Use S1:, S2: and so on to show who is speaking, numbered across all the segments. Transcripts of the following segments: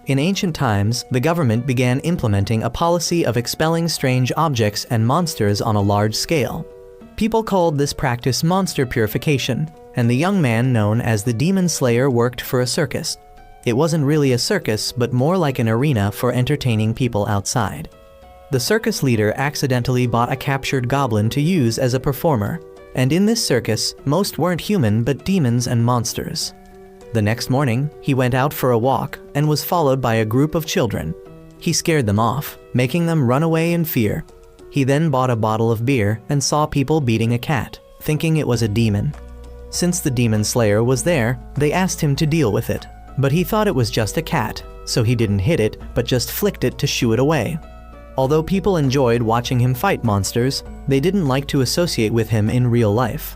S1: In ancient times, the government began implementing a policy of expelling strange objects and monsters on a large scale. People called this practice monster purification, and the young man known as the Demon Slayer worked for a circus. It wasn't really a circus, but more like an arena for entertaining people outside. The circus leader accidentally bought a captured goblin to use as a performer, and in this circus, most weren't human but demons and monsters. The next morning, he went out for a walk and was followed by a group of children. He scared them off, making them run away in fear. He then bought a bottle of beer and saw people beating a cat, thinking it was a demon. Since the Demon Slayer was there, they asked him to deal with it, but he thought it was just a cat, so he didn't hit it but just flicked it to shoo it away. Although people enjoyed watching him fight monsters, they didn't like to associate with him in real life.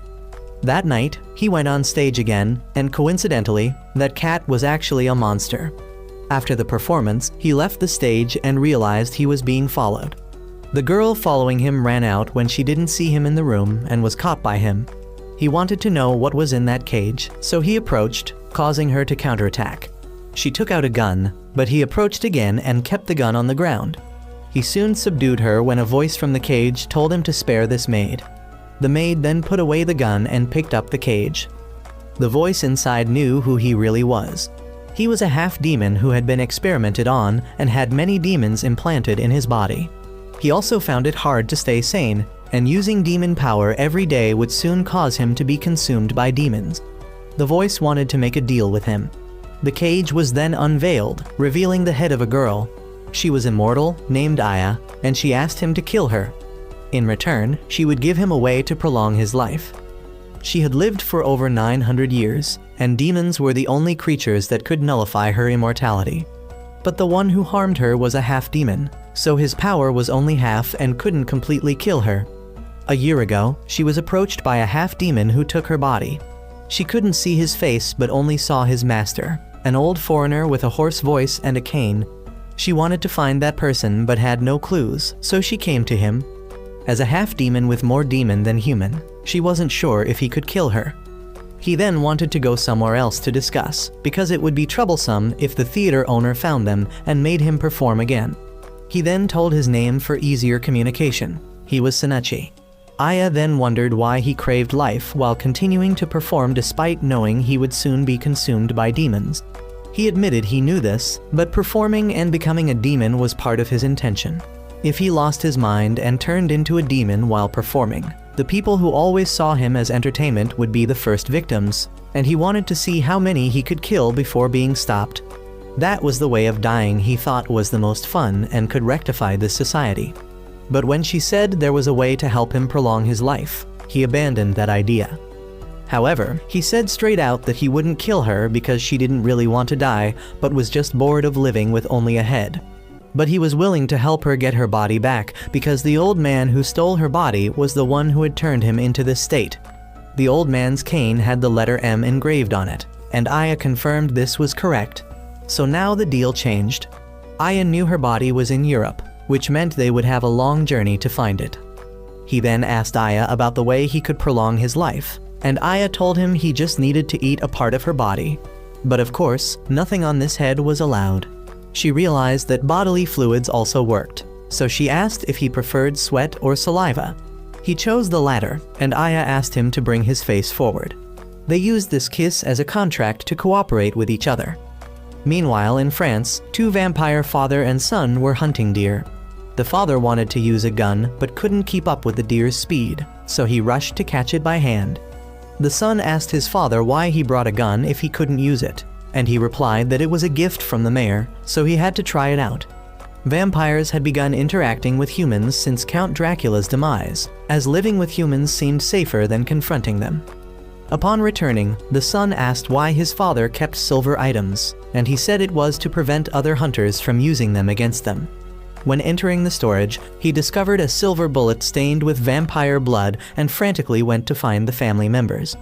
S1: That night, he went on stage again, and coincidentally, that cat was actually a monster. After the performance, he left the stage and realized he was being followed. The girl following him ran out when she didn't see him in the room and was caught by him. He wanted to know what was in that cage, so he approached, causing her to counterattack. She took out a gun, but he approached again and kept the gun on the ground. He soon subdued her when a voice from the cage told him to spare this maid. The maid then put away the gun and picked up the cage. The voice inside knew who he really was. He was a half-demon who had been experimented on and had many demons implanted in his body. He also found it hard to stay sane, and using demon power every day would soon cause him to be consumed by demons. The voice wanted to make a deal with him. The cage was then unveiled, revealing the head of a girl. She was immortal, named Aya, and she asked him to kill her. In return, she would give him a way to prolong his life. She had lived for over 900 years, and demons were the only creatures that could nullify her immortality. But the one who harmed her was a half-demon, so his power was only half and couldn't completely kill her. A year ago, she was approached by a half-demon who took her body. She couldn't see his face but only saw his master, an old foreigner with a hoarse voice and a cane. She wanted to find that person but had no clues, so she came to him. As a half-demon with more demon than human, she wasn't sure if he could kill her. He then wanted to go somewhere else to discuss, because it would be troublesome if the theater owner found them and made him perform again. He then told his name for easier communication. He was Sanachi. Aya then wondered why he craved life while continuing to perform despite knowing he would soon be consumed by demons. He admitted he knew this, but performing and becoming a demon was part of his intention. If he lost his mind and turned into a demon while performing, the people who always saw him as entertainment would be the first victims, and he wanted to see how many he could kill before being stopped. That was the way of dying he thought was the most fun and could rectify this society. But when she said there was a way to help him prolong his life, he abandoned that idea. However, he said straight out that he wouldn't kill her because she didn't really want to die, but was just bored of living with only a head. But he was willing to help her get her body back because the old man who stole her body was the one who had turned him into this state. The old man's cane had the letter M engraved on it, and Aya confirmed this was correct. So now the deal changed. Aya knew her body was in Europe, which meant they would have a long journey to find it. He then asked Aya about the way he could prolong his life, and Aya told him he just needed to eat a part of her body. But of course, nothing on this head was allowed. She realized that bodily fluids also worked, so she asked if he preferred sweat or saliva. He chose the latter, and Aya asked him to bring his face forward. They used this kiss as a contract to cooperate with each other. Meanwhile, in France, two vampire father and son were hunting deer. The father wanted to use a gun but couldn't keep up with the deer's speed, so he rushed to catch it by hand. The son asked his father why he brought a gun if he couldn't use it, and he replied that it was a gift from the mayor, so he had to try it out. Vampires had begun interacting with humans since Count Dracula's demise, as living with humans seemed safer than confronting them. Upon returning, the son asked why his father kept silver items, and he said it was to prevent other hunters from using them against them. When entering the storage, he discovered a silver bullet stained with vampire blood and frantically went to find the family members.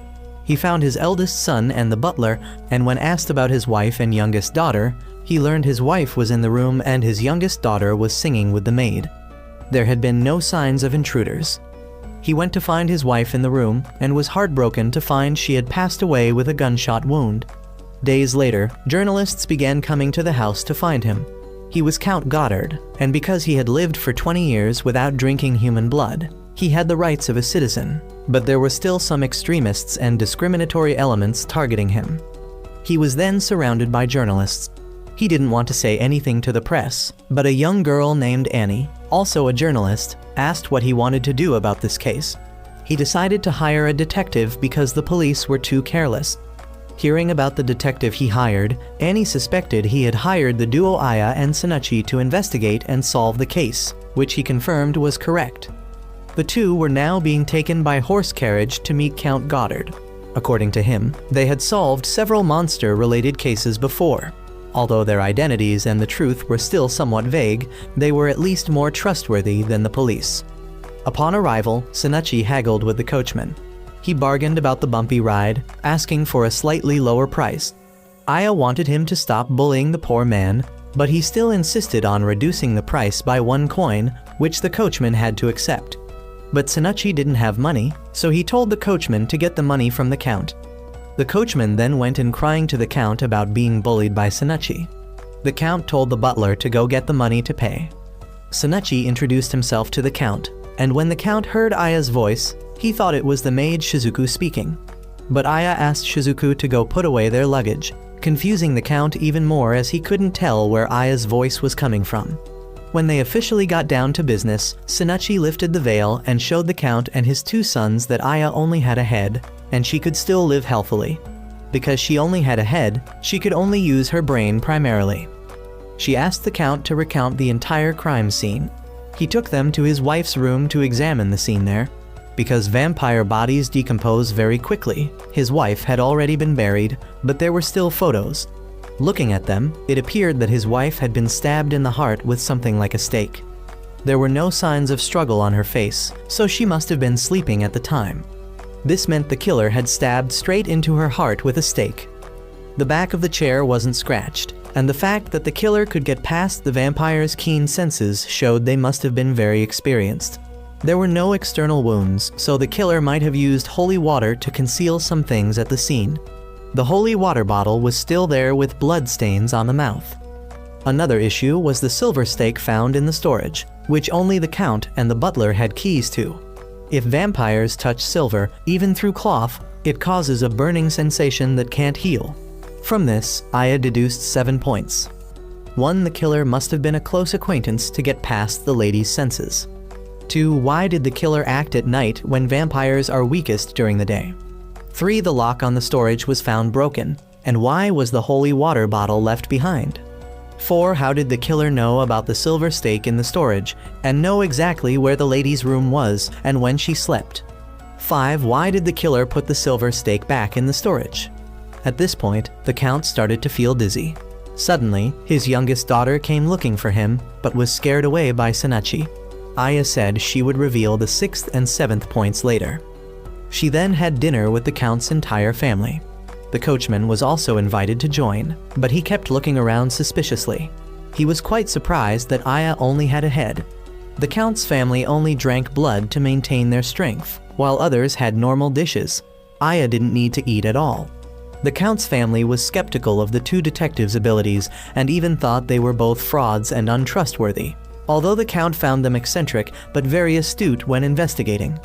S1: He found his eldest son and the butler, and when asked about his wife and youngest daughter, he learned his wife was in the room and his youngest daughter was singing with the maid. There had been no signs of intruders. He went to find his wife in the room and was heartbroken to find she had passed away with a gunshot wound. Days later, journalists began coming to the house to find him. He was Count Goddard, and because he had lived for 20 years without drinking human blood, he had the rights of a citizen, but there were still some extremists and discriminatory elements targeting him. He was then surrounded by journalists. He didn't want to say anything to the press, but a young girl named Annie, also a journalist, asked what he wanted to do about this case. He decided to hire a detective because the police were too careless. Hearing about the detective he hired, Annie suspected he had hired the duo Aya and Sanachi to investigate and solve the case, which he confirmed was correct. The two were now being taken by horse carriage to meet Count Goddard. According to him, they had solved several monster-related cases before. Although their identities and the truth were still somewhat vague, they were at least more trustworthy than the police. Upon arrival, Sanachi haggled with the coachman. He bargained about the bumpy ride, asking for a slightly lower price. Aya wanted him to stop bullying the poor man, but he still insisted on reducing the price by 1 coin, which the coachman had to accept. But Sanachi didn't have money, so he told the coachman to get the money from the count. The coachman then went in crying to the count about being bullied by Sanachi. The count told the butler to go get the money to pay. Sanachi introduced himself to the count, and when the count heard Aya's voice, he thought it was the maid Shizuku speaking. But Aya asked Shizuku to go put away their luggage, confusing the count even more as he couldn't tell where Aya's voice was coming from. When they officially got down to business, Sanachi lifted the veil and showed the count and his 2 sons that Aya only had a head, and she could still live healthily. Because she only had a head, she could only use her brain primarily. She asked the count to recount the entire crime scene. He took them to his wife's room to examine the scene there. Because vampire bodies decompose very quickly, his wife had already been buried, but there were still photos. Looking at them, it appeared that his wife had been stabbed in the heart with something like a stake. There were no signs of struggle on her face, so she must have been sleeping at the time. This meant the killer had stabbed straight into her heart with a stake. The back of the chair wasn't scratched, and the fact that the killer could get past the vampire's keen senses showed they must have been very experienced. There were no external wounds, so the killer might have used holy water to conceal some things at the scene. The holy water bottle was still there with blood stains on the mouth. Another issue was the silver stake found in the storage, which only the count and the butler had keys to. If vampires touch silver, even through cloth, it causes a burning sensation that can't heal. From this, Aya deduced 7 points. 1. The killer must have been a close acquaintance to get past the lady's senses. 2. Why did the killer act at night when vampires are weakest during the day? 3. The lock on the storage was found broken, and why was the holy water bottle left behind? 4. How did the killer know about the silver stake in the storage, and know exactly where the lady's room was and when she slept? 5. Why did the killer put the silver stake back in the storage? At this point, the count started to feel dizzy. Suddenly, his youngest daughter came looking for him, but was scared away by Sanachi. Aya said she would reveal the 6th and 7th points later. She then had dinner with the count's entire family. The coachman was also invited to join, but he kept looking around suspiciously. He was quite surprised that Aya only had a head. The count's family only drank blood to maintain their strength, while others had normal dishes. Aya didn't need to eat at all. The count's family was skeptical of the 2 detectives' abilities and even thought they were both frauds and untrustworthy, although the count found them eccentric but very astute when investigating.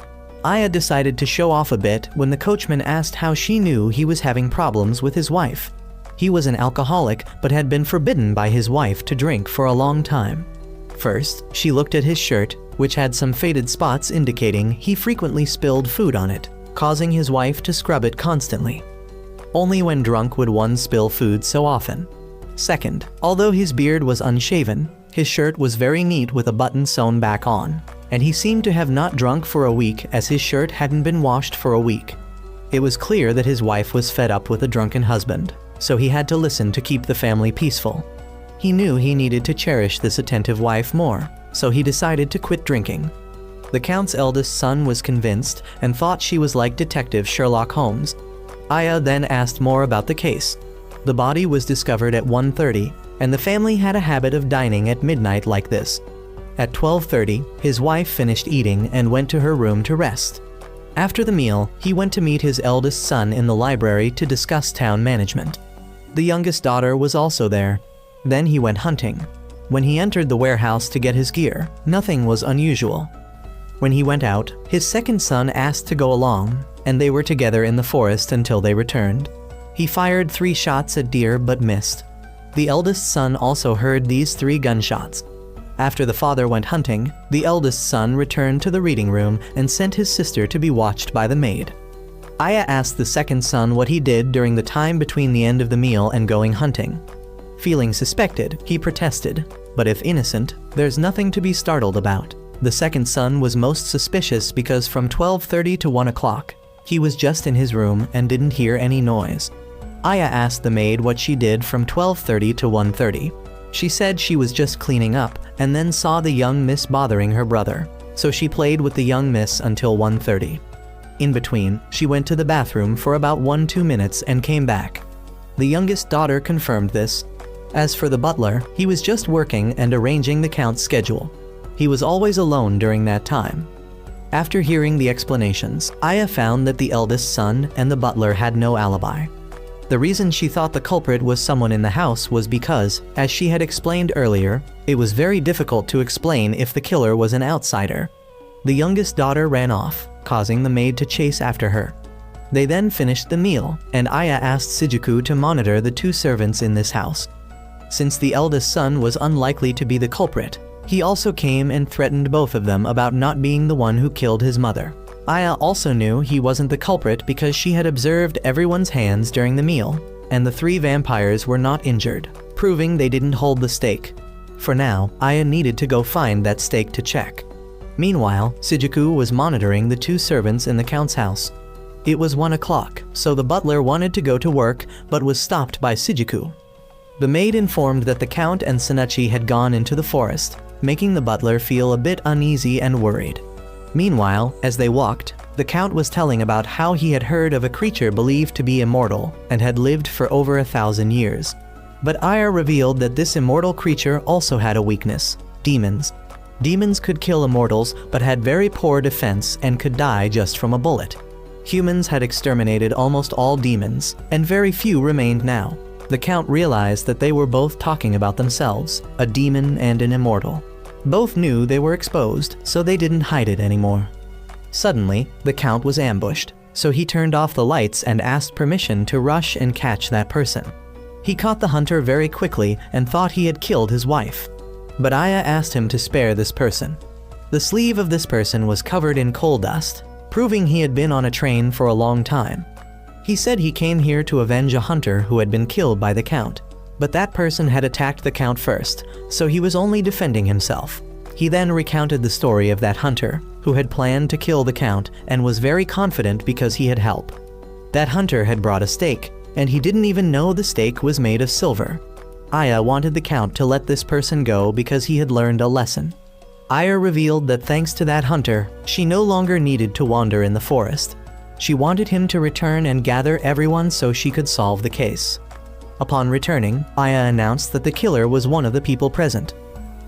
S1: Aya decided to show off a bit when the coachman asked how she knew he was having problems with his wife. He was an alcoholic but had been forbidden by his wife to drink for a long time. First, she looked at his shirt, which had some faded spots indicating he frequently spilled food on it, causing his wife to scrub it constantly. Only when drunk would one spill food so often. Second, although his beard was unshaven, his shirt was very neat with a button sewn back on, and he seemed to have not drunk for a week as his shirt hadn't been washed for a week. It was clear that his wife was fed up with a drunken husband, so he had to listen to keep the family peaceful. He knew he needed to cherish this attentive wife more, so he decided to quit drinking. The count's eldest son was convinced and thought she was like Detective Sherlock Holmes. Aya then asked more about the case. The body was discovered at 1:30, and the family had a habit of dining at midnight like this. At 12:30, his wife finished eating and went to her room to rest. After the meal, he went to meet his eldest son in the library to discuss town management. The youngest daughter was also there. Then he went hunting. When he entered the warehouse to get his gear, nothing was unusual. When he went out, his second son asked to go along, and they were together in the forest until they returned. He fired 3 shots at deer but missed. The eldest son also heard these 3 gunshots. After the father went hunting, the eldest son returned to the reading room and sent his sister to be watched by the maid. Aya asked the second son what he did during the time between the end of the meal and going hunting. Feeling suspected, he protested, but if innocent, there's nothing to be startled about. The second son was most suspicious because from 12:30 to 1 o'clock, he was just in his room and didn't hear any noise. Aya asked the maid what she did from 12:30 to 1:30. She said she was just cleaning up and then saw the young miss bothering her brother, so she played with the young miss until 1:30. In between, she went to the bathroom for about 1-2 minutes and came back. The youngest daughter confirmed this. As for the butler, he was just working and arranging the count's schedule. He was always alone during that time. After hearing the explanations, Aya found that the eldest son and the butler had no alibi. The reason she thought the culprit was someone in the house was because, as she had explained earlier, it was very difficult to explain if the killer was an outsider. The youngest daughter ran off, causing the maid to chase after her. They then finished the meal, and Aya asked Shijuku to monitor the 2 servants in this house. Since the eldest son was unlikely to be the culprit, he also came and threatened both of them about not being the one who killed his mother. Aya also knew he wasn't the culprit because she had observed everyone's hands during the meal, and the 3 vampires were not injured, proving they didn't hold the stake. For now, Aya needed to go find that stake to check. Meanwhile, Shijuku was monitoring the 2 servants in the count's house. It was 1 o'clock, so the butler wanted to go to work but was stopped by Shijuku. The maid informed that the count and Sanachi had gone into the forest, making the butler feel a bit uneasy and worried. Meanwhile, as they walked, the count was telling about how he had heard of a creature believed to be immortal and had lived for over 1,000 years. But Aya revealed that this immortal creature also had a weakness: demons. Demons could kill immortals but had very poor defense and could die just from a bullet. Humans had exterminated almost all demons, and very few remained now. The count realized that they were both talking about themselves, a demon and an immortal. Both knew they were exposed, so they didn't hide it anymore. Suddenly, the count was ambushed, so he turned off the lights and asked permission to rush and catch that person. He caught the hunter very quickly and thought he had killed his wife. But Aya asked him to spare this person. The sleeve of this person was covered in coal dust, proving he had been on a train for a long time. He said he came here to avenge a hunter who had been killed by the count. But that person had attacked the count first, so he was only defending himself. He then recounted the story of that hunter, who had planned to kill the count and was very confident because he had help. That hunter had brought a stake, and he didn't even know the stake was made of silver. Aya wanted the count to let this person go because he had learned a lesson. Aya revealed that thanks to that hunter, she no longer needed to wander in the forest. She wanted him to return and gather everyone so she could solve the case. Upon returning, Aya announced that the killer was one of the people present.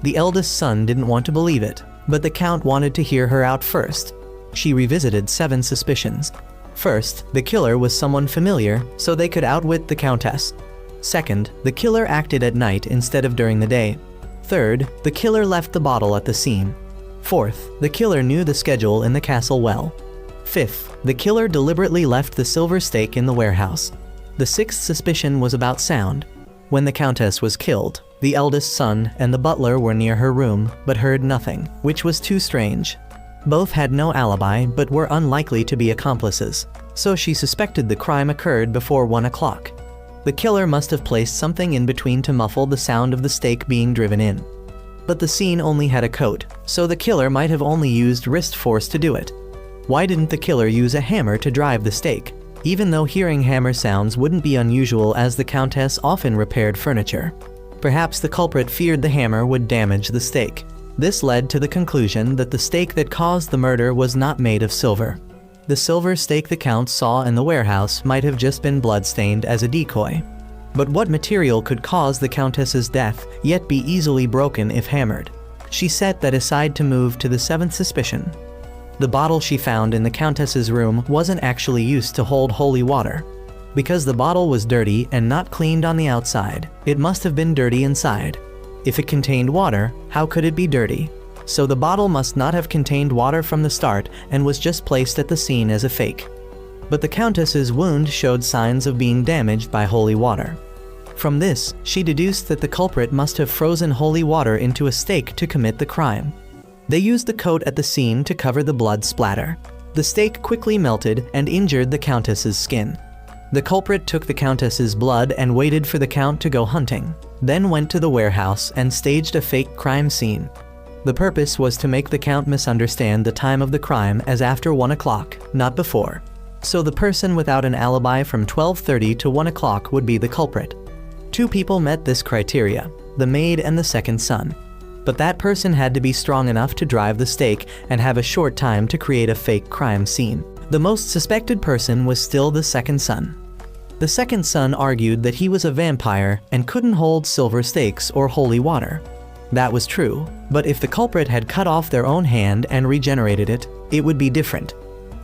S1: The eldest son didn't want to believe it, but the count wanted to hear her out first. She revisited 7 suspicions. First, the killer was someone familiar, so they could outwit the countess. Second, the killer acted at night instead of during the day. Third, the killer left the bottle at the scene. Fourth, the killer knew the schedule in the castle well. Fifth, the killer deliberately left the silver stake in the warehouse. The 6th suspicion was about sound. When the countess was killed, the eldest son and the butler were near her room but heard nothing, which was too strange. Both had no alibi but were unlikely to be accomplices, so she suspected the crime occurred before 1 o'clock. The killer must have placed something in between to muffle the sound of the stake being driven in. But the scene only had a coat, so the killer might have only used wrist force to do it. Why didn't the killer use a hammer to drive the stake? Even though hearing hammer sounds wouldn't be unusual as the countess often repaired furniture. Perhaps the culprit feared the hammer would damage the stake. This led to the conclusion that the stake that caused the murder was not made of silver. The silver stake the count saw in the warehouse might have just been blood-stained as a decoy. But what material could cause the countess's death yet be easily broken if hammered? She set that aside to move to the 7th suspicion. The bottle she found in the countess's room wasn't actually used to hold holy water. Because the bottle was dirty and not cleaned on the outside, it must have been dirty inside. If it contained water, how could it be dirty? So the bottle must not have contained water from the start and was just placed at the scene as a fake. But the Countess's wound showed signs of being damaged by holy water. From this, she deduced that the culprit must have frozen holy water into a stake to commit the crime. They used the coat at the scene to cover the blood splatter. The stake quickly melted and injured the Countess's skin. The culprit took the Countess's blood and waited for the Count to go hunting, then went to the warehouse and staged a fake crime scene. The purpose was to make the Count misunderstand the time of the crime as after 1 o'clock, not before. So the person without an alibi from 12:30 to 1 o'clock would be the culprit. 2 people met this criteria, the maid and the second son. But that person had to be strong enough to drive the stake and have a short time to create a fake crime scene. The most suspected person was still the second son. The second son argued that he was a vampire and couldn't hold silver stakes or holy water. That was true, but if the culprit had cut off their own hand and regenerated it, it would be different.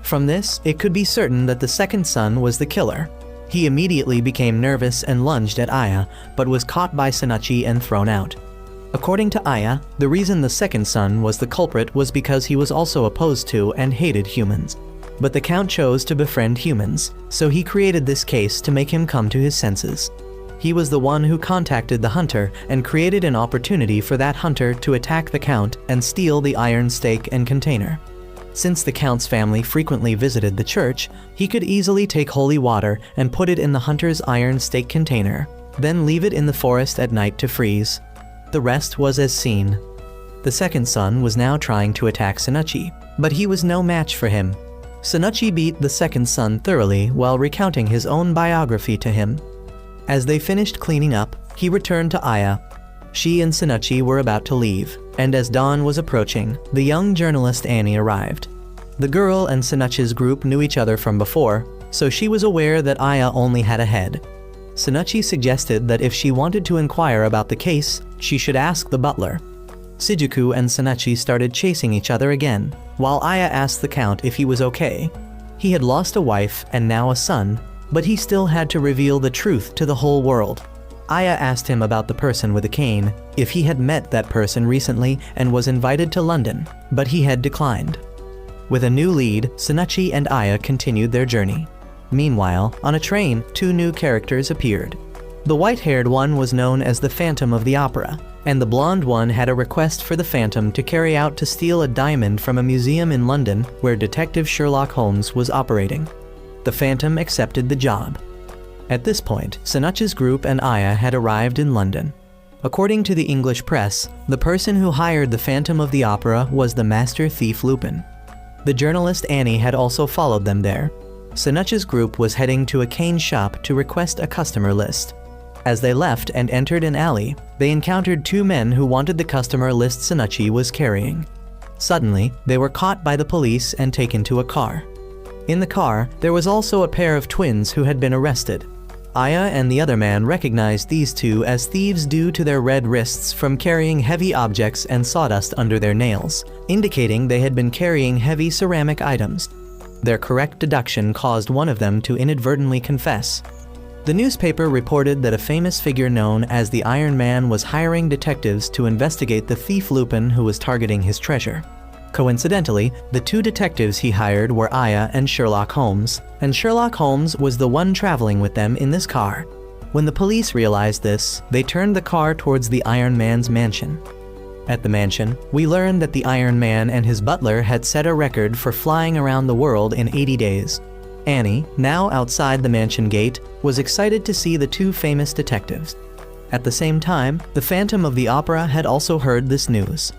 S1: From this, it could be certain that the second son was the killer. He immediately became nervous and lunged at Aya, but was caught by Sanachi and thrown out. According to Aya, the reason the second son was the culprit was because he was also opposed to and hated humans. But the Count chose to befriend humans, so he created this case to make him come to his senses. He was the one who contacted the hunter and created an opportunity for that hunter to attack the Count and steal the iron stake and container. Since the Count's family frequently visited the church, he could easily take holy water and put it in the hunter's iron stake container, then leave it in the forest at night to freeze. The rest was as seen. The second son was now trying to attack Sanachi, but he was no match for him. Sanachi beat the second son thoroughly while recounting his own biography to him. As they finished cleaning up, he returned to Aya. She and Sanachi were about to leave, and as dawn was approaching, the young journalist Annie arrived. The girl and Sanachi's group knew each other from before, so she was aware that Aya only had a head. Sanachi suggested that if she wanted to inquire about the case, she should ask the butler. Shijuku and Sanachi started chasing each other again, while Aya asked the Count if he was okay. He had lost a wife and now a son, but he still had to reveal the truth to the whole world. Aya asked him about the person with a cane, if he had met that person recently and was invited to London, but he had declined. With a new lead, Sanachi and Aya continued their journey. Meanwhile, on a train, 2 new characters appeared. The white-haired one was known as the Phantom of the Opera, and the blonde one had a request for the Phantom to carry out to steal a diamond from a museum in London where Detective Sherlock Holmes was operating. The Phantom accepted the job. At this point, Sanachi's group and Aya had arrived in London. According to the English press, the person who hired the Phantom of the Opera was the master thief Lupin. The journalist Annie had also followed them there. Sanachi's group was heading to a cane shop to request a customer list. As they left and entered an alley, they encountered 2 men who wanted the customer list Sanachi was carrying. Suddenly, they were caught by the police and taken to a car. In the car, there was also a pair of twins who had been arrested. Aya and the other man recognized these 2 as thieves due to their red wrists from carrying heavy objects and sawdust under their nails, indicating they had been carrying heavy ceramic items. Their correct deduction caused one of them to inadvertently confess. The newspaper reported that a famous figure known as the Iron Man was hiring detectives to investigate the thief Lupin who was targeting his treasure. Coincidentally, the 2 detectives he hired were Aya and Sherlock Holmes, and Sherlock Holmes was the one traveling with them in this car. When the police realized this, they turned the car towards the Iron Man's mansion. At the mansion, we learned that the Iron Man and his butler had set a record for flying around the world in 80 days. Annie, now outside the mansion gate, was excited to see the 2 famous detectives. At the same time, the Phantom of the Opera had also heard this news.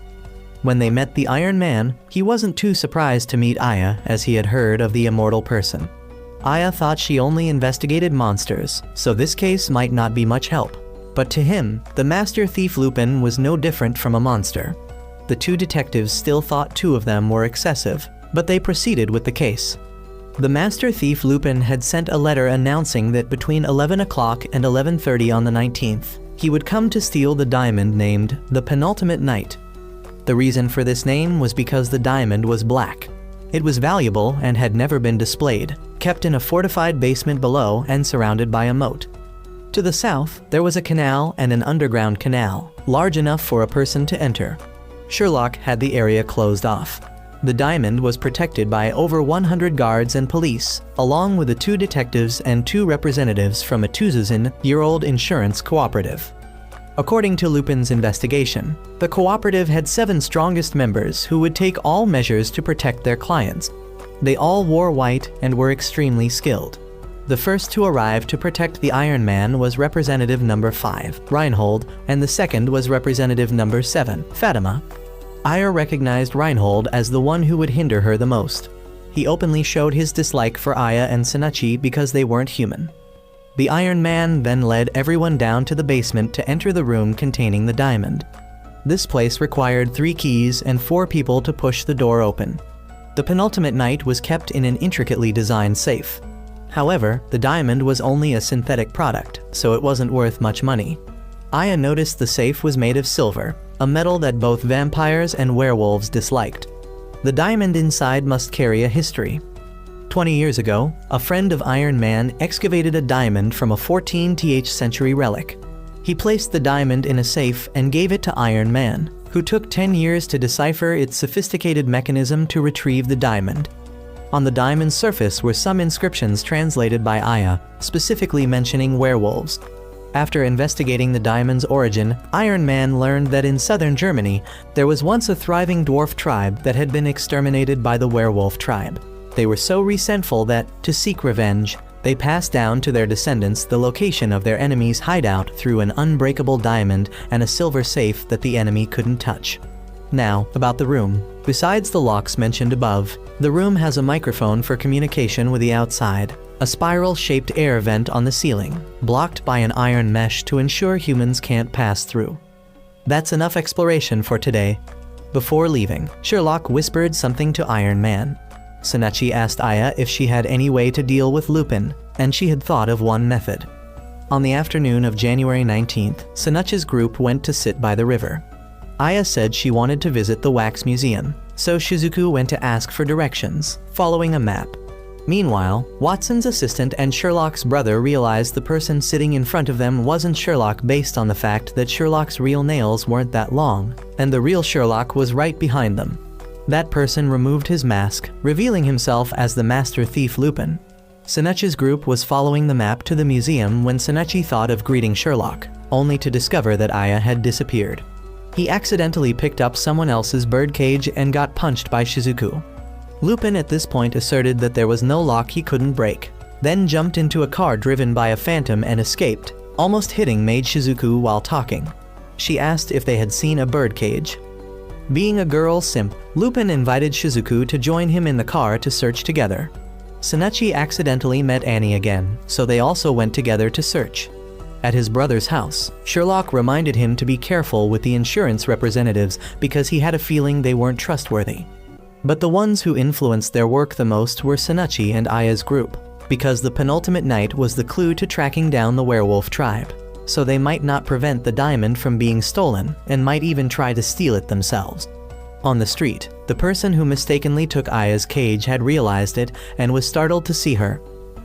S1: When they met the Iron Man, he wasn't too surprised to meet Aya as he had heard of the immortal person. Aya thought she only investigated monsters, so this case might not be much help. But to him, the master thief Lupin was no different from a monster. The 2 detectives still thought 2 of them were excessive, but they proceeded with the case. The master thief Lupin had sent a letter announcing that between 11 o'clock and 11:30 on the 19th, he would come to steal the diamond named the Penultimate Night. The reason for this name was because the diamond was black. It was valuable and had never been displayed. kept in a fortified basement below and surrounded by a moat. To the south, there was a canal and an underground canal, large enough for a person to enter. Sherlock had the area closed off. The diamond was protected by over 100 guards and police, along with the 2 detectives and 2 representatives from a 2,000-year-old insurance cooperative. According to Lupin's investigation, the cooperative had 7 strongest members who would take all measures to protect their clients. They all wore white and were extremely skilled. The first to arrive to protect the Iron Man was Representative Number 5, Reinhold, and the second was Representative Number 7, Fatima. Aya recognized Reinhold as the one who would hinder her the most. He openly showed his dislike for Aya and Sinachi because they weren't human. The Iron Man then led everyone down to the basement to enter the room containing the diamond. This place required 3 keys and 4 people to push the door open. The penultimate night was kept in an intricately designed safe. However, the diamond was only a synthetic product, so it wasn't worth much money. Aya noticed the safe was made of silver, a metal that both vampires and werewolves disliked. The diamond inside must carry a history. 20 years ago, a friend of Iron Man excavated a diamond from a 14th century relic. He placed the diamond in a safe and gave it to Iron Man, who took 10 years to decipher its sophisticated mechanism to retrieve the diamond. On the diamond's surface were some inscriptions translated by Aya, specifically mentioning werewolves. After investigating the diamond's origin, Iron Man learned that in southern Germany, there was once a thriving dwarf tribe that had been exterminated by the werewolf tribe. They were so resentful that, to seek revenge, they passed down to their descendants the location of their enemy's hideout through an unbreakable diamond and a silver safe that the enemy couldn't touch. Now, about the room. Besides the locks mentioned above, the room has a microphone for communication with the outside, a spiral-shaped air vent on the ceiling, blocked by an iron mesh to ensure humans can't pass through. That's enough exploration for today. Before leaving, Sherlock whispered something to Iron Man. Sinachi asked Aya if she had any way to deal with Lupin, and she had thought of one method. On the afternoon of January 19th, Sinachi's group went to sit by the river. Aya said she wanted to visit the wax museum, so Shizuku went to ask for directions, following a map. Meanwhile, Watson's assistant and Sherlock's brother realized the person sitting in front of them wasn't Sherlock based on the fact that Sherlock's real nails weren't that long, and the real Sherlock was right behind them. That person removed his mask, revealing himself as the master thief Lupin. Sinachi's group was following the map to the museum when Sinachi thought of greeting Sherlock, only to discover that Aya had disappeared. He accidentally picked up someone else's birdcage and got punched by Shizuku. Lupin at this point asserted that there was no lock he couldn't break, then jumped into a car driven by a phantom and escaped, almost hitting Maid Shizuku while talking. She asked if they had seen a birdcage. Being a girl simp, Lupin invited Shizuku to join him in the car to search together. Sinachi accidentally met Annie again, so they also went together to search. At his brother's house, Sherlock reminded him to be careful with the insurance representatives because he had a feeling they weren't trustworthy. But the ones who influenced their work the most were Sinachi and Aya's group, because the penultimate night was the clue to tracking down the werewolf tribe. So they might not prevent the diamond from being stolen and might even try to steal it themselves. On the street, the person who mistakenly took Aya's cage had realized it and was startled to see her.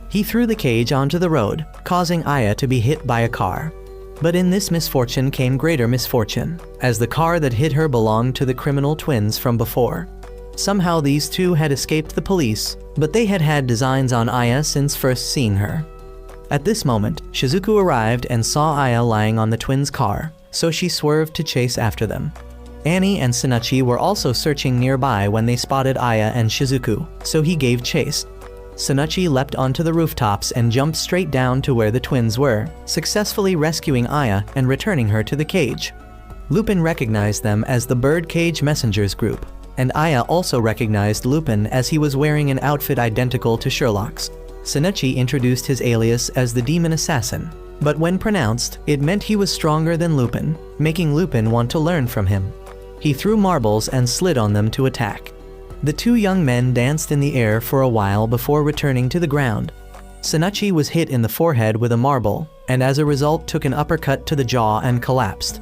S1: He threw the cage onto the road, causing Aya to be hit by a car. But in this misfortune came greater misfortune, as the car that hit her belonged to the criminal twins from before. Somehow these two had escaped the police, but they had had designs on Aya since first seeing her. At this moment, Shizuku arrived and saw Aya lying on the twins' car, so she swerved to chase after them. Annie and Sinachi were also searching nearby when they spotted Aya and Shizuku, so he gave chase. Sinachi leapt onto the rooftops and jumped straight down to where the twins were, successfully rescuing Aya and returning her to the cage. Lupin recognized them as the Birdcage Messengers group, and Aya also recognized Lupin as he was wearing an outfit identical to Sherlock's. Sinachi introduced his alias as the Demon Assassin, but when pronounced, it meant he was stronger than Lupin, making Lupin want to learn from him. He threw marbles and slid on them to attack. The two young men danced in the air for a while before returning to the ground. Sinachi was hit in the forehead with a marble, and as a result took an uppercut to the jaw and collapsed.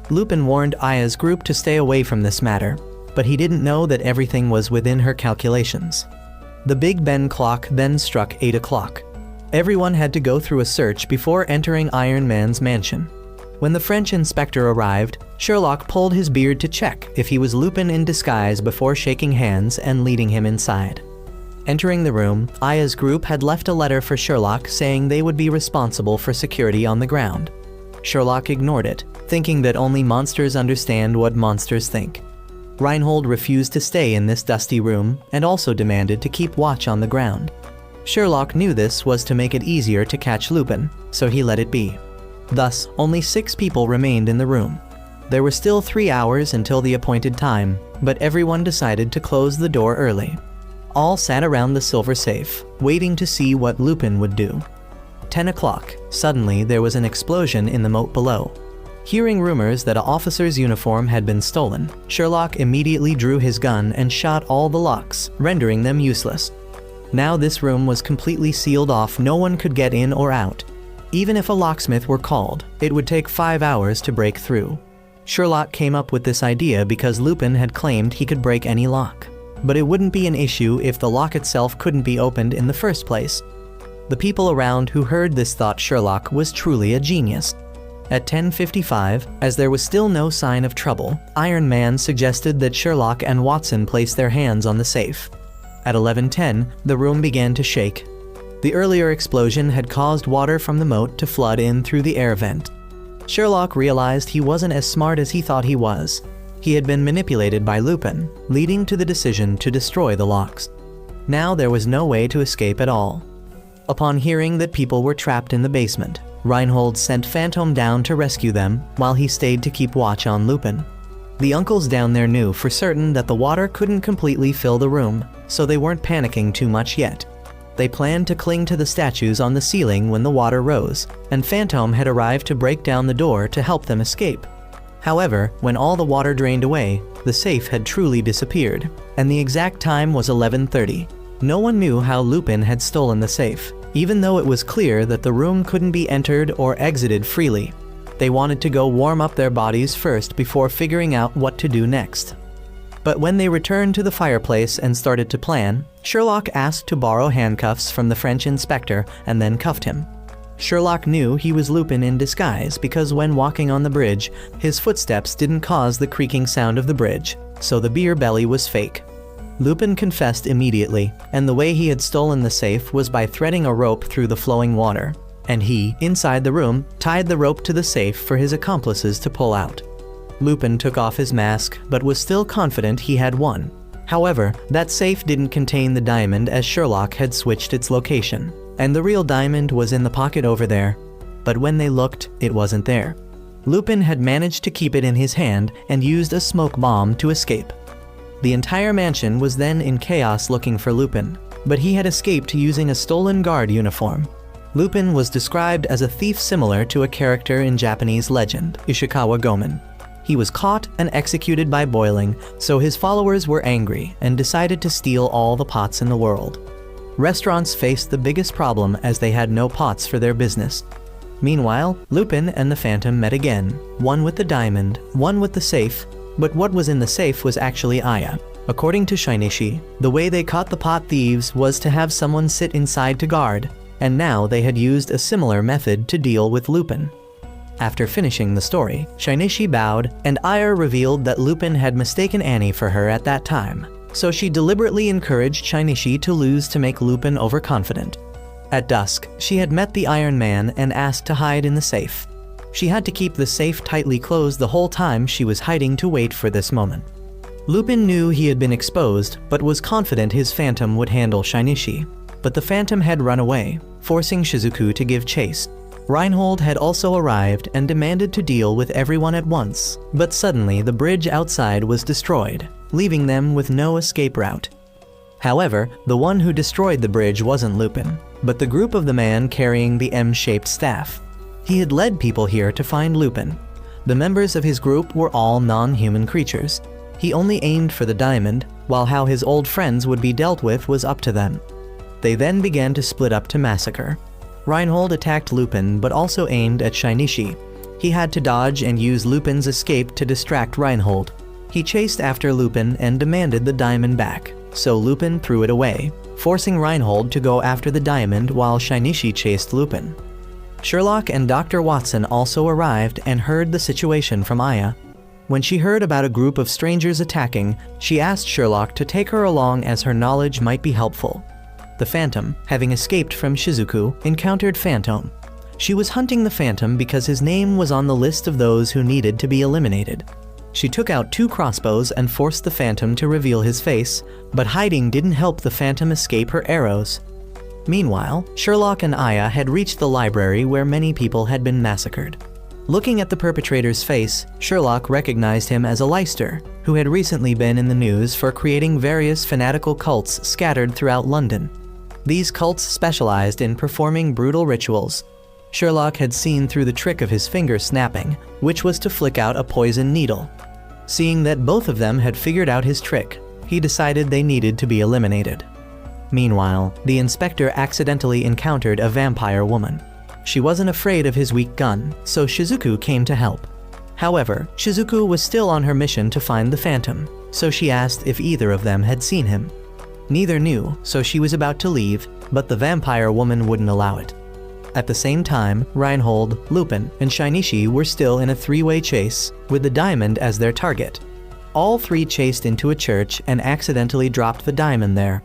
S1: Lupin warned Aya's group to stay away from this matter, but he didn't know that everything was within her calculations. The Big Ben clock then struck 8 o'clock. Everyone had to go through a search before entering Iron Man's mansion. When the French inspector arrived, Sherlock pulled his beard to check if he was Lupin in disguise before shaking hands and leading him inside. Entering the room, Aya's group had left a letter for Sherlock saying they would be responsible for security on the ground. Sherlock ignored it, thinking that only monsters understand what monsters think. Reinhold refused to stay in this dusty room and also demanded to keep watch on the ground. Sherlock knew this was to make it easier to catch Lupin, so he let it be. Thus, only 6 people remained in the room. There were still 3 hours until the appointed time, but everyone decided to close the door early. All sat around the silver safe, waiting to see what Lupin would do. 10 o'clock, suddenly there was an explosion in the moat below. Hearing rumors that an officer's uniform had been stolen, Sherlock immediately drew his gun and shot all the locks, rendering them useless. Now this room was completely sealed off, no one could get in or out. Even if a locksmith were called, it would take 5 hours to break through. Sherlock came up with this idea because Lupin had claimed he could break any lock. But it wouldn't be an issue if the lock itself couldn't be opened in the first place. The people around who heard this thought Sherlock was truly a genius. At 10:55, as there was still no sign of trouble, Iron Man suggested that Sherlock and Watson place their hands on the safe. At 11:10, the room began to shake. The earlier explosion had caused water from the moat to flood in through the air vent. Sherlock realized he wasn't as smart as he thought he was. He had been manipulated by Lupin, leading to the decision to destroy the locks. Now there was no way to escape at all. Upon hearing that people were trapped in the basement, Reinhold sent Phantom down to rescue them while he stayed to keep watch on Lupin. The uncles down there knew for certain that the water couldn't completely fill the room, so they weren't panicking too much yet. They planned to cling to the statues on the ceiling when the water rose, and Phantom had arrived to break down the door to help them escape. However, when all the water drained away, the safe had truly disappeared, and the exact time was 11:30. No one knew how Lupin had stolen the safe, even though it was clear that the room couldn't be entered or exited freely. They wanted to go warm up their bodies first before figuring out what to do next. But when they returned to the fireplace and started to plan, Sherlock asked to borrow handcuffs from the French inspector and then cuffed him. Sherlock knew he was Lupin in disguise because when walking on the bridge, his footsteps didn't cause the creaking sound of the bridge, so the beer belly was fake. Lupin confessed immediately, and the way he had stolen the safe was by threading a rope through the flowing water, and he, inside the room, tied the rope to the safe for his accomplices to pull out. Lupin took off his mask, but was still confident he had won. However, that safe didn't contain the diamond as Sherlock had switched its location, and the real diamond was in the pocket over there. But when they looked, it wasn't there. Lupin had managed to keep it in his hand and used a smoke bomb to escape. The entire mansion was then in chaos looking for Lupin, but he had escaped using a stolen guard uniform. Lupin was described as a thief similar to a character in Japanese legend, Ishikawa Gomen. He was caught and executed by boiling, so his followers were angry and decided to steal all the pots in the world. Restaurants faced the biggest problem as they had no pots for their business. Meanwhile, Lupin and the Phantom met again, one with the diamond, one with the safe, but what was in the safe was actually Aya. According to Shinichi, the way they caught the pot thieves was to have someone sit inside to guard, and now they had used a similar method to deal with Lupin. After finishing the story, Shinichi bowed, and Aya revealed that Lupin had mistaken Annie for her at that time, so she deliberately encouraged Shinichi to lose to make Lupin overconfident. At dusk, she had met the Iron Man and asked to hide in the safe. She had to keep the safe tightly closed the whole time she was hiding to wait for this moment. Lupin knew he had been exposed, but was confident his Phantom would handle Shinichi. But the Phantom had run away, forcing Shizuku to give chase. Reinhold had also arrived and demanded to deal with everyone at once, but suddenly the bridge outside was destroyed, leaving them with no escape route. However, the one who destroyed the bridge wasn't Lupin, but the group of the man carrying the M-shaped staff. He had led people here to find Lupin. The members of his group were all non-human creatures. He only aimed for the diamond, while how his old friends would be dealt with was up to them. They then began to split up to massacre. Reinhold attacked Lupin but also aimed at Shinichi. He had to dodge and use Lupin's escape to distract Reinhold. He chased after Lupin and demanded the diamond back, so Lupin threw it away, forcing Reinhold to go after the diamond while Shinichi chased Lupin. Sherlock and Dr. Watson also arrived and heard the situation from Aya. When she heard about a group of strangers attacking, she asked Sherlock to take her along as her knowledge might be helpful. The Phantom, having escaped from Shizuku, encountered Phantom. She was hunting the Phantom because his name was on the list of those who needed to be eliminated. She took out 2 crossbows and forced the Phantom to reveal his face, but hiding didn't help the Phantom escape her arrows. Meanwhile, Sherlock and Aya had reached the library where many people had been massacred. Looking at the perpetrator's face, Sherlock recognized him as a Leicester, who had recently been in the news for creating various fanatical cults scattered throughout London. These cults specialized in performing brutal rituals. Sherlock had seen through the trick of his finger snapping, which was to flick out a poison needle. Seeing that both of them had figured out his trick, he decided they needed to be eliminated. Meanwhile, the inspector accidentally encountered a vampire woman. She wasn't afraid of his weak gun, so Shizuku came to help. However, Shizuku was still on her mission to find the Phantom, so she asked if either of them had seen him. Neither knew, so she was about to leave, but the vampire woman wouldn't allow it. At the same time, Reinhold, Lupin, and Shinichi were still in a 3-way chase, with the diamond as their target. All 3 chased into a church and accidentally dropped the diamond there.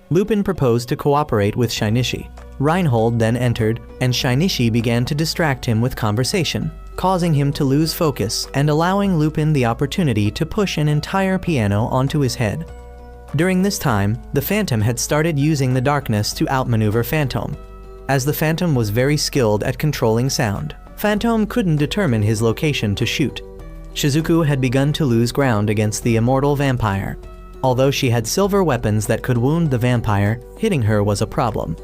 S1: Lupin proposed to cooperate with Shinichi. Reinhold then entered, and Shinichi began to distract him with conversation, causing him to lose focus and allowing Lupin the opportunity to push an entire piano onto his head. During this time, the Phantom had started using the darkness to outmaneuver Phantom. As the Phantom was very skilled at controlling sound, Phantom couldn't determine his location to shoot. Shizuku had begun to lose ground against the immortal vampire. Although she had silver weapons that could wound the vampire, hitting her was a problem.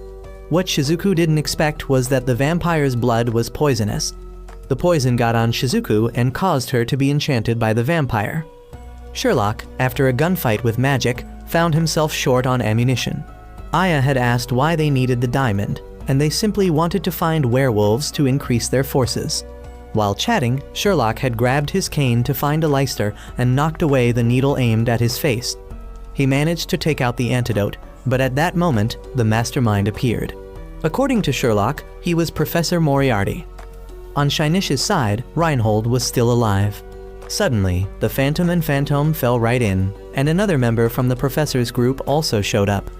S1: What Shizuku didn't expect was that the vampire's blood was poisonous. The poison got on Shizuku and caused her to be enchanted by the vampire. Sherlock, after a gunfight with magic, found himself short on ammunition. Aya had asked why they needed the diamond, and they simply wanted to find werewolves to increase their forces. While chatting, Sherlock had grabbed his cane to find a Leicester and knocked away the needle aimed at his face. He managed to take out the antidote, but at that moment, the mastermind appeared. According to Sherlock, he was Professor Moriarty. On Shinichi's side, Reinhold was still alive. Suddenly, the Phantom and Phantom fell right in, and another member from the professor's group also showed up.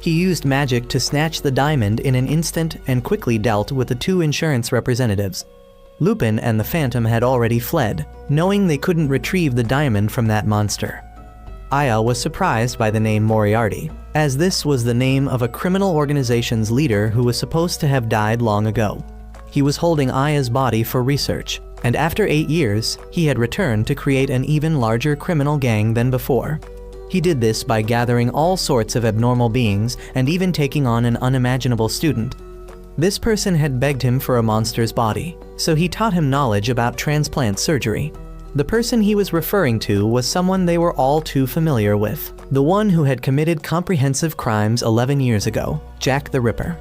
S1: He used magic to snatch the diamond in an instant and quickly dealt with the 2 insurance representatives. Lupin and the Phantom had already fled, knowing they couldn't retrieve the diamond from that monster. Aya was surprised by the name Moriarty, as this was the name of a criminal organization's leader who was supposed to have died long ago. He was holding Aya's body for research, and after 8 years, he had returned to create an even larger criminal gang than before. He did this by gathering all sorts of abnormal beings and even taking on an unimaginable student. This person had begged him for a monster's body, so he taught him knowledge about transplant surgery. The person he was referring to was someone they were all too familiar with, the one who had committed comprehensive crimes 11 years ago, Jack the Ripper.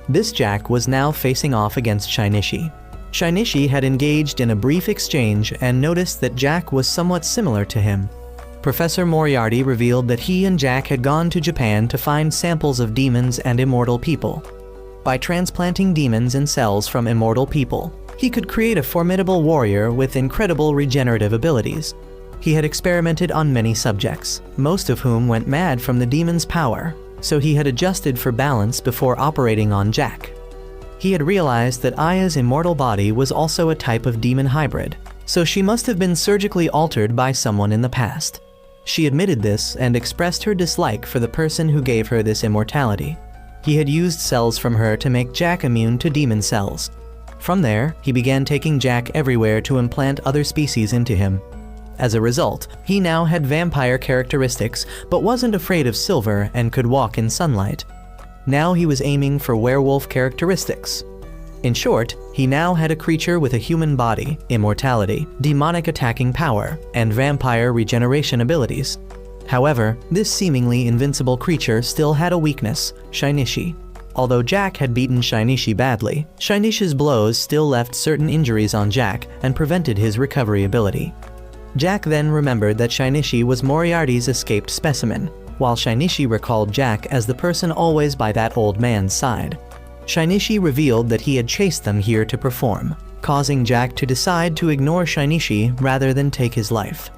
S1: This Jack was now facing off against Shinichi. Shinichi had engaged in a brief exchange and noticed that Jack was somewhat similar to him. Professor Moriarty revealed that he and Jack had gone to Japan to find samples of demons and immortal people. By transplanting demons and cells from immortal people, he could create a formidable warrior with incredible regenerative abilities. He had experimented on many subjects, most of whom went mad from the demon's power, so he had adjusted for balance before operating on Jack. He had realized that Aya's immortal body was also a type of demon hybrid, so she must have been surgically altered by someone in the past. She admitted this and expressed her dislike for the person who gave her this immortality. He had used cells from her to make Jack immune to demon cells. From there, he began taking Jack everywhere to implant other species into him. As a result, he now had vampire characteristics, but wasn't afraid of silver and could walk in sunlight. Now he was aiming for werewolf characteristics. In short, he now had a creature with a human body, immortality, demonic attacking power, and vampire regeneration abilities. However, this seemingly invincible creature still had a weakness, Shinichi. Although Jack had beaten Shinichi badly, Shinichi's blows still left certain injuries on Jack and prevented his recovery ability. Jack then remembered that Shinichi was Moriarty's escaped specimen, while Shinichi recalled Jack as the person always by that old man's side. Shinichi revealed that he had chased them here to perform, causing Jack to decide to ignore Shinichi rather than take his life.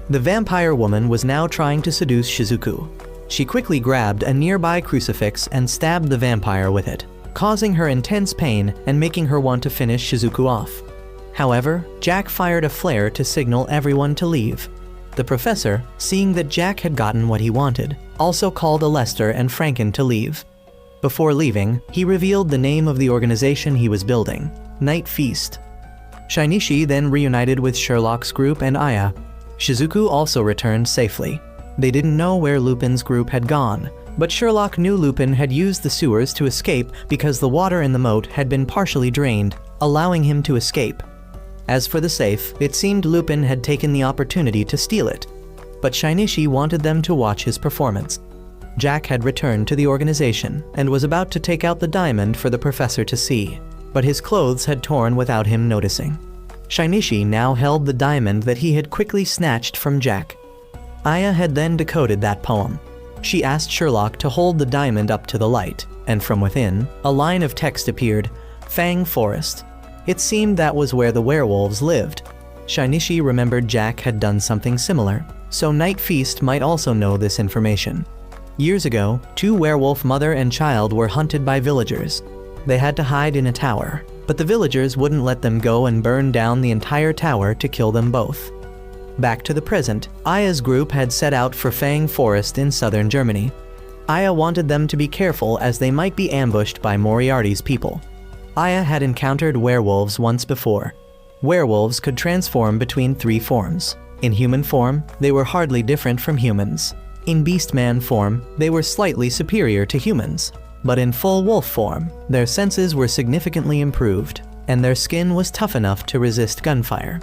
S1: The vampire woman was now trying to seduce Shizuku. She quickly grabbed a nearby crucifix and stabbed the vampire with it, causing her intense pain and making her want to finish Shizuku off. However, Jack fired a flare to signal everyone to leave. The professor, seeing that Jack had gotten what he wanted, also called Alester and Franken to leave. Before leaving, he revealed the name of the organization he was building, Night Feast. Shinichi then reunited with Sherlock's group and Aya. Shizuku also returned safely. They didn't know where Lupin's group had gone, but Sherlock knew Lupin had used the sewers to escape because the water in the moat had been partially drained, allowing him to escape. As for the safe, it seemed Lupin had taken the opportunity to steal it, but Shinichi wanted them to watch his performance. Jack had returned to the organization and was about to take out the diamond for the professor to see, but his clothes had torn without him noticing. Shinichi now held the diamond that he had quickly snatched from Jack. Aya had then decoded that poem. She asked Sherlock to hold the diamond up to the light, and from within, a line of text appeared, Fang Forest. It seemed that was where the werewolves lived. Shinichi remembered Jack had done something similar, so Night Feast might also know this information. Years ago, two werewolf mother and child were hunted by villagers. They had to hide in a tower, but the villagers wouldn't let them go and burn down the entire tower to kill them both. Back to the present, Aya's group had set out for Fang Forest in southern Germany. Aya wanted them to be careful as they might be ambushed by Moriarty's people. Aya had encountered werewolves once before. Werewolves could transform between three forms. In human form, they were hardly different from humans. In beastman form, they were slightly superior to humans. But in full wolf form, their senses were significantly improved, and their skin was tough enough to resist gunfire.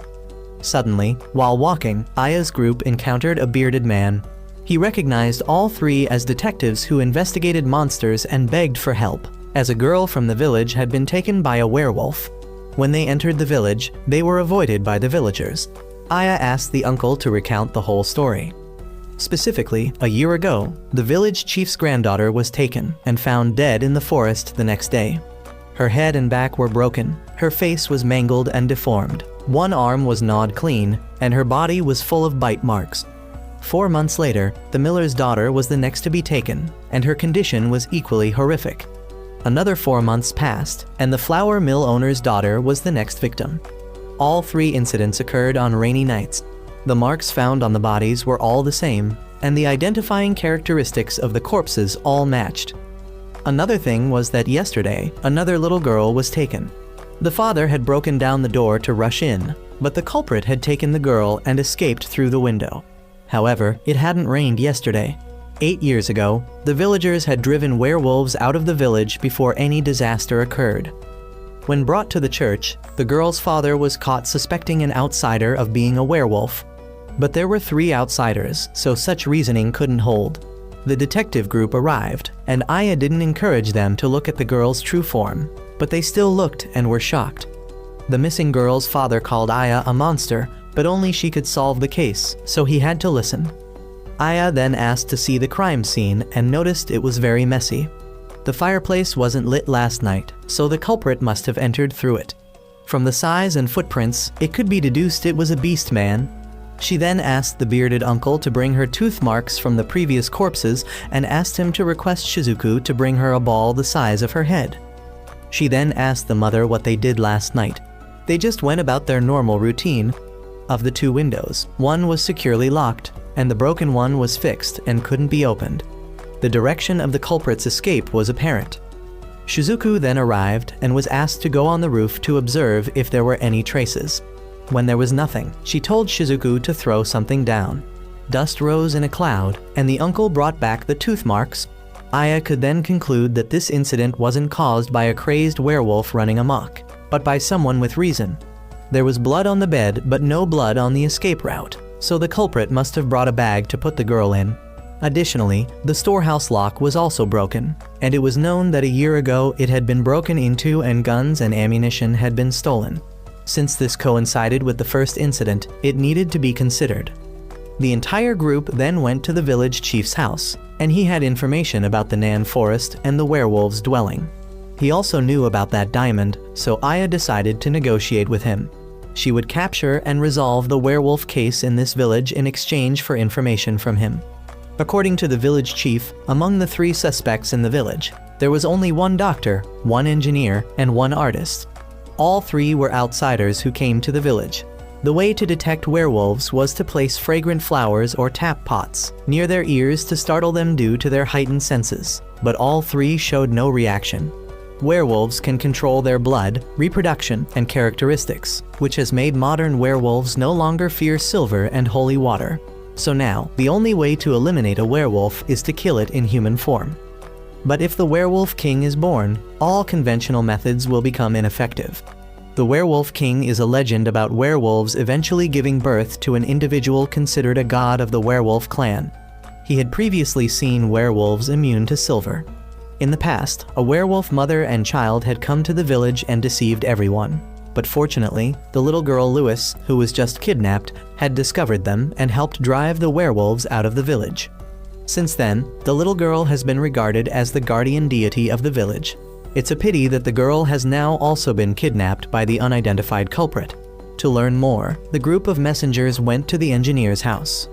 S1: Suddenly, while walking, Aya's group encountered a bearded man. He recognized all three as detectives who investigated monsters and begged for help, as a girl from the village had been taken by a werewolf. When they entered the village, they were avoided by the villagers. Aya asked the uncle to recount the whole story. Specifically, a year ago, the village chief's granddaughter was taken and found dead in the forest the next day. Her head and back were broken, her face was mangled and deformed, one arm was gnawed clean, and her body was full of bite marks. 4 months later, the miller's daughter was the next to be taken, and her condition was equally horrific. Another 4 months passed, and the flour mill owner's daughter was the next victim. All three incidents occurred on rainy nights. The marks found on the bodies were all the same, and the identifying characteristics of the corpses all matched. Another thing was that yesterday, another little girl was taken. The father had broken down the door to rush in, but the culprit had taken the girl and escaped through the window. However, it hadn't rained yesterday. 8 years ago, the villagers had driven werewolves out of the village before any disaster occurred. When brought to the church, the girl's father was caught suspecting an outsider of being a werewolf. But there were 3 outsiders, so such reasoning couldn't hold. The detective group arrived, and Aya didn't encourage them to look at the girl's true form, but they still looked and were shocked. The missing girl's father called Aya a monster, but only she could solve the case, so he had to listen. Aya then asked to see the crime scene and noticed it was very messy. The fireplace wasn't lit last night, so the culprit must have entered through it. From the size and footprints, it could be deduced it was a beast man. She then asked the bearded uncle to bring her tooth marks from the previous corpses and asked him to request Shizuku to bring her a ball the size of her head. She then asked the mother what they did last night. They just went about their normal routine. Of the 2 windows, one was securely locked, and the broken one was fixed and couldn't be opened. The direction of the culprit's escape was apparent. Shizuku then arrived and was asked to go on the roof to observe if there were any traces. When there was nothing, she told Shizuku to throw something down. Dust rose in a cloud, and the uncle brought back the tooth marks. Aya could then conclude that this incident wasn't caused by a crazed werewolf running amok, but by someone with reason. There was blood on the bed, but no blood on the escape route, so the culprit must have brought a bag to put the girl in. Additionally, the storehouse lock was also broken, and it was known that a year ago it had been broken into and guns and ammunition had been stolen. Since this coincided with the first incident, it needed to be considered. The entire group then went to the village chief's house, and he had information about the Nan forest and the werewolves' dwelling. He also knew about that diamond, so Aya decided to negotiate with him. She would capture and resolve the werewolf case in this village in exchange for information from him. According to the village chief, among the 3 suspects in the village, there was only 1 doctor, 1 engineer, and 1 artist. All 3 were outsiders who came to the village. The way to detect werewolves was to place fragrant flowers or tap pots near their ears to startle them due to their heightened senses, but all 3 showed no reaction. Werewolves can control their blood, reproduction, and characteristics, which has made modern werewolves no longer fear silver and holy water. So now, the only way to eliminate a werewolf is to kill it in human form. But if the werewolf king is born, all conventional methods will become ineffective. The Werewolf King is a legend about werewolves eventually giving birth to an individual considered a god of the werewolf clan. He had previously seen werewolves immune to silver. In the past, a werewolf mother and child had come to the village and deceived everyone. But fortunately, the little girl Louis, who was just kidnapped, had discovered them and helped drive the werewolves out of the village. Since then, the little girl has been regarded as the guardian deity of the village. It's a pity that the girl has now also been kidnapped by the unidentified culprit. To learn more, the group of messengers went to the engineer's house.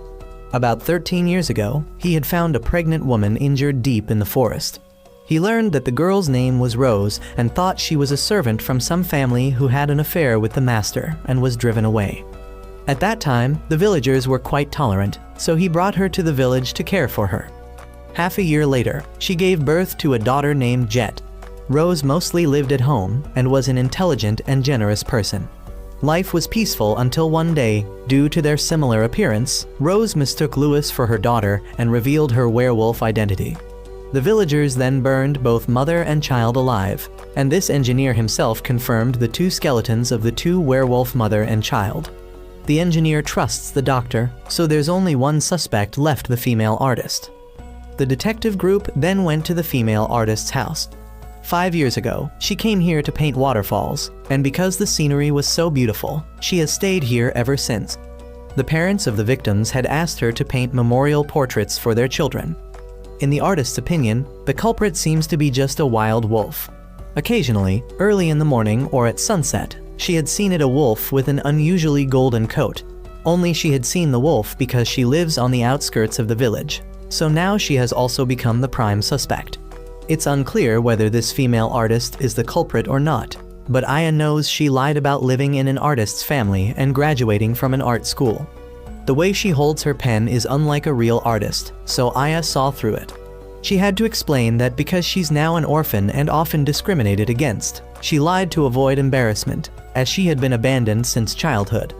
S1: About 13 years ago, he had found a pregnant woman injured deep in the forest. He learned that the girl's name was Rose and thought she was a servant from some family who had an affair with the master and was driven away. At that time, the villagers were quite tolerant, so he brought her to the village to care for her. Half a year later, she gave birth to a daughter named Jet. Rose mostly lived at home and was an intelligent and generous person. Life was peaceful until one day, due to their similar appearance, Rose mistook Louis for her daughter and revealed her werewolf identity. The villagers then burned both mother and child alive, and this engineer himself confirmed the 2 skeletons of the 2 werewolf mother and child. The engineer trusts the doctor, so there's only 1 suspect left, the female artist. The detective group then went to the female artist's house. 5 years ago, she came here to paint waterfalls, and because the scenery was so beautiful, she has stayed here ever since. The parents of the victims had asked her to paint memorial portraits for their children. In the artist's opinion, the culprit seems to be just a wild wolf. Occasionally, early in the morning or at sunset, she had seen it a wolf with an unusually golden coat. Only she had seen the wolf because she lives on the outskirts of the village, so now she has also become the prime suspect. It's unclear whether this female artist is the culprit or not, but Aya knows she lied about living in an artist's family and graduating from an art school. The way she holds her pen is unlike a real artist, so Aya saw through it. She had to explain that because she's now an orphan and often discriminated against, she lied to avoid embarrassment, as she had been abandoned since childhood.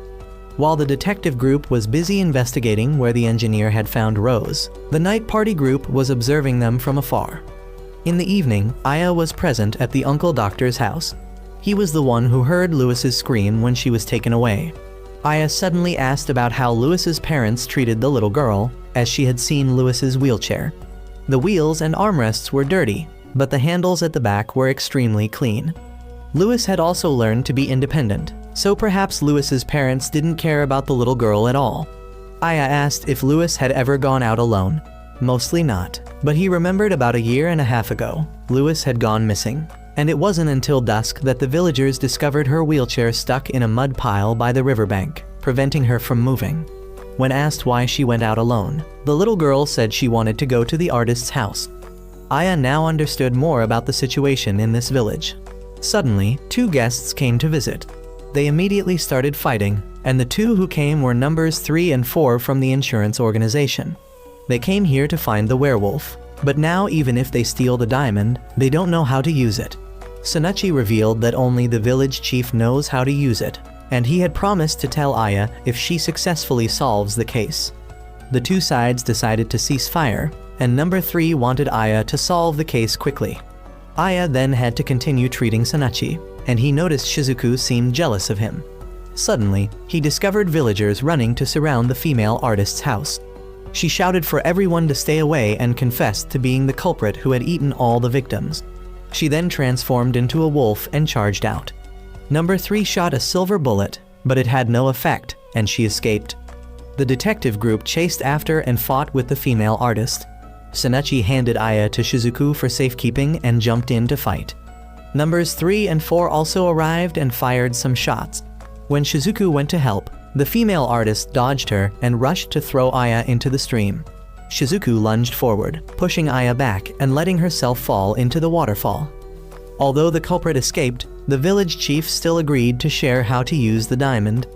S1: While the detective group was busy investigating where the engineer had found Rose, the night party group was observing them from afar. In the evening, Aya was present at the uncle doctor's house. He was the one who heard Louis's scream when she was taken away. Aya suddenly asked about how Louis's parents treated the little girl, as she had seen Louis's wheelchair. The wheels and armrests were dirty, but the handles at the back were extremely clean. Louis had also learned to be independent, so perhaps Louis's parents didn't care about the little girl at all. Aya asked if Louis had ever gone out alone. Mostly not, but he remembered about a year and a half ago, Louis had gone missing, and it wasn't until dusk that the villagers discovered her wheelchair stuck in a mud pile by the riverbank, preventing her from moving. When asked why she went out alone, the little girl said she wanted to go to the artist's house. Aya now understood more about the situation in this village. Suddenly, 2 guests came to visit. They immediately started fighting, and the 2 who came were numbers 3 and 4 from the insurance organization. They came here to find the werewolf, but now even if they steal the diamond, they don't know how to use it. Sunachi revealed that only the village chief knows how to use it, and he had promised to tell Aya if she successfully solves the case. The 2 sides decided to cease fire, and number 3 wanted Aya to solve the case quickly. Aya then had to continue treating Sunachi, and he noticed Shizuku seemed jealous of him. Suddenly, he discovered villagers running to surround the female artist's house. She shouted for everyone to stay away and confessed to being the culprit who had eaten all the victims. She then transformed into a wolf and charged out. Number 3 shot a silver bullet, but it had no effect, and she escaped. The detective group chased after and fought with the female artist. Sunachi handed Aya to Shizuku for safekeeping and jumped in to fight. Numbers 3 and 4 also arrived and fired some shots. When Shizuku went to help, the female artist dodged her and rushed to throw Aya into the stream. Shizuku lunged forward, pushing Aya back and letting herself fall into the waterfall. Although the culprit escaped, the village chief still agreed to share how to use the diamond.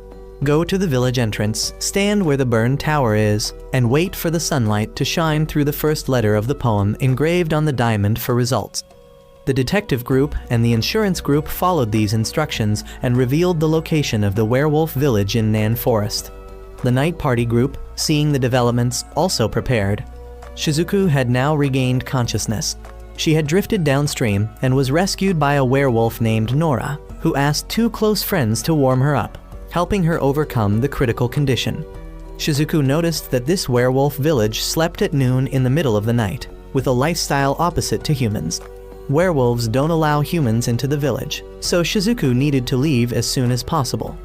S1: Go to the village entrance, stand where the burned tower is, and wait for the sunlight to shine through the first letter of the poem engraved on the diamond for results. The detective group and the insurance group followed these instructions and revealed the location of the werewolf village in Nan Forest. The night party group, seeing the developments, also prepared. Shizuku had now regained consciousness. She had drifted downstream and was rescued by a werewolf named Nora, who asked 2 close friends to warm her up, helping her overcome the critical condition. Shizuku noticed that this werewolf village slept at noon in the middle of the night, with a lifestyle opposite to humans. Werewolves don't allow humans into the village, so Shizuku needed to leave as soon as possible.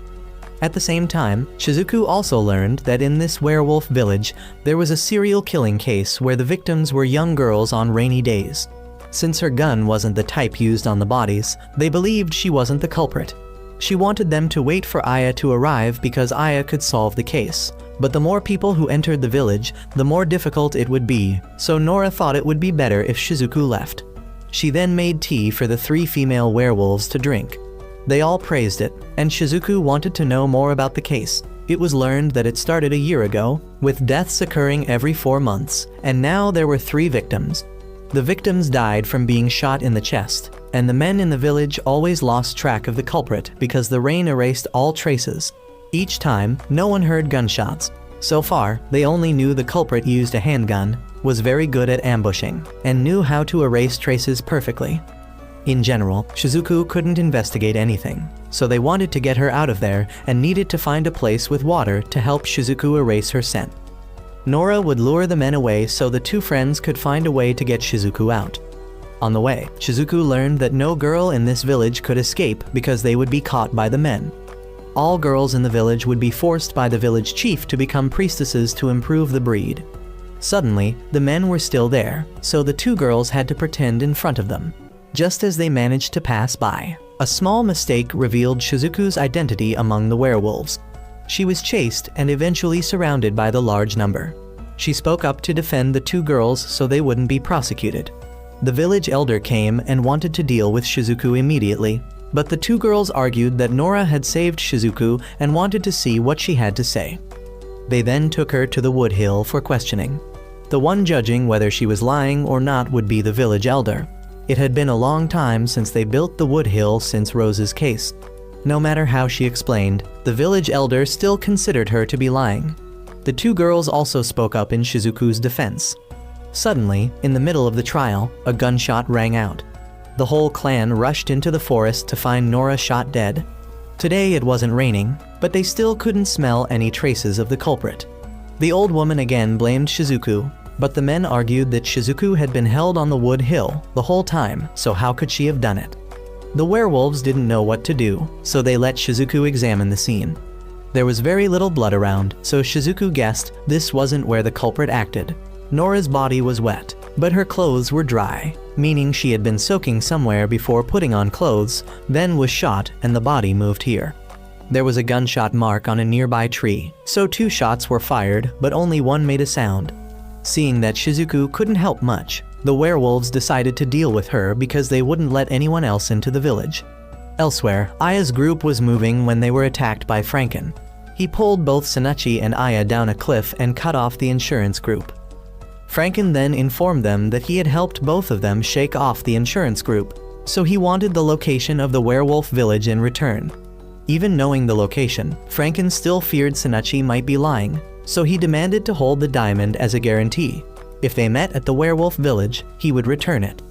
S1: At the same time, Shizuku also learned that in this werewolf village, there was a serial killing case where the victims were young girls on rainy days. Since her gun wasn't the type used on the bodies, they believed she wasn't the culprit. She wanted them to wait for Aya to arrive because Aya could solve the case. But the more people who entered the village, the more difficult it would be, so Nora thought it would be better if Shizuku left. She then made tea for the 3 female werewolves to drink. They all praised it, and Shizuku wanted to know more about the case. It was learned that it started a year ago, with deaths occurring every 4 months, and now there were 3 victims. The victims died from being shot in the chest, and the men in the village always lost track of the culprit because the rain erased all traces. Each time, no one heard gunshots. So far, they only knew the culprit used a handgun, was very good at ambushing, and knew how to erase traces perfectly. In general, Shizuku couldn't investigate anything, so they wanted to get her out of there and needed to find a place with water to help Shizuku erase her scent. Nora would lure the men away so the 2 friends could find a way to get Shizuku out. On the way, Shizuku learned that no girl in this village could escape because they would be caught by the men. All girls in the village would be forced by the village chief to become priestesses to improve the breed. Suddenly, the men were still there, so the 2 girls had to pretend in front of them. Just as they managed to pass by, a small mistake revealed Shizuku's identity among the werewolves. She was chased and eventually surrounded by the large number. She spoke up to defend the 2 girls so they wouldn't be prosecuted. The village elder came and wanted to deal with Shizuku immediately, but the 2 girls argued that Nora had saved Shizuku and wanted to see what she had to say. They then took her to the wood hill for questioning. The one judging whether she was lying or not would be the village elder. It had been a long time since they built the wood hill since Rose's case. No matter how she explained, the village elder still considered her to be lying. The 2 girls also spoke up in Shizuku's defense. Suddenly, in the middle of the trial, a gunshot rang out. The whole clan rushed into the forest to find Nora shot dead. Today it wasn't raining, but they still couldn't smell any traces of the culprit. The old woman again blamed Shizuku, but the men argued that Shizuku had been held on the wood hill the whole time, so how could she have done it? The werewolves didn't know what to do, so they let Shizuku examine the scene. There was very little blood around, so Shizuku guessed this wasn't where the culprit acted. Nora's body was wet, but her clothes were dry, meaning she had been soaking somewhere before putting on clothes, then was shot and the body moved here. There was a gunshot mark on a nearby tree, so 2 shots were fired, but only one made a sound. Seeing that Shizuku couldn't help much, the werewolves decided to deal with her because they wouldn't let anyone else into the village. Elsewhere, Aya's group was moving when they were attacked by Franken. He pulled both Sunachi and Aya down a cliff and cut off the insurance group. Franken then informed them that he had helped both of them shake off the insurance group, so he wanted the location of the werewolf village in return. Even knowing the location, Franken still feared Sunachi might be lying, so he demanded to hold the diamond as a guarantee. If they met at the werewolf village, he would return it.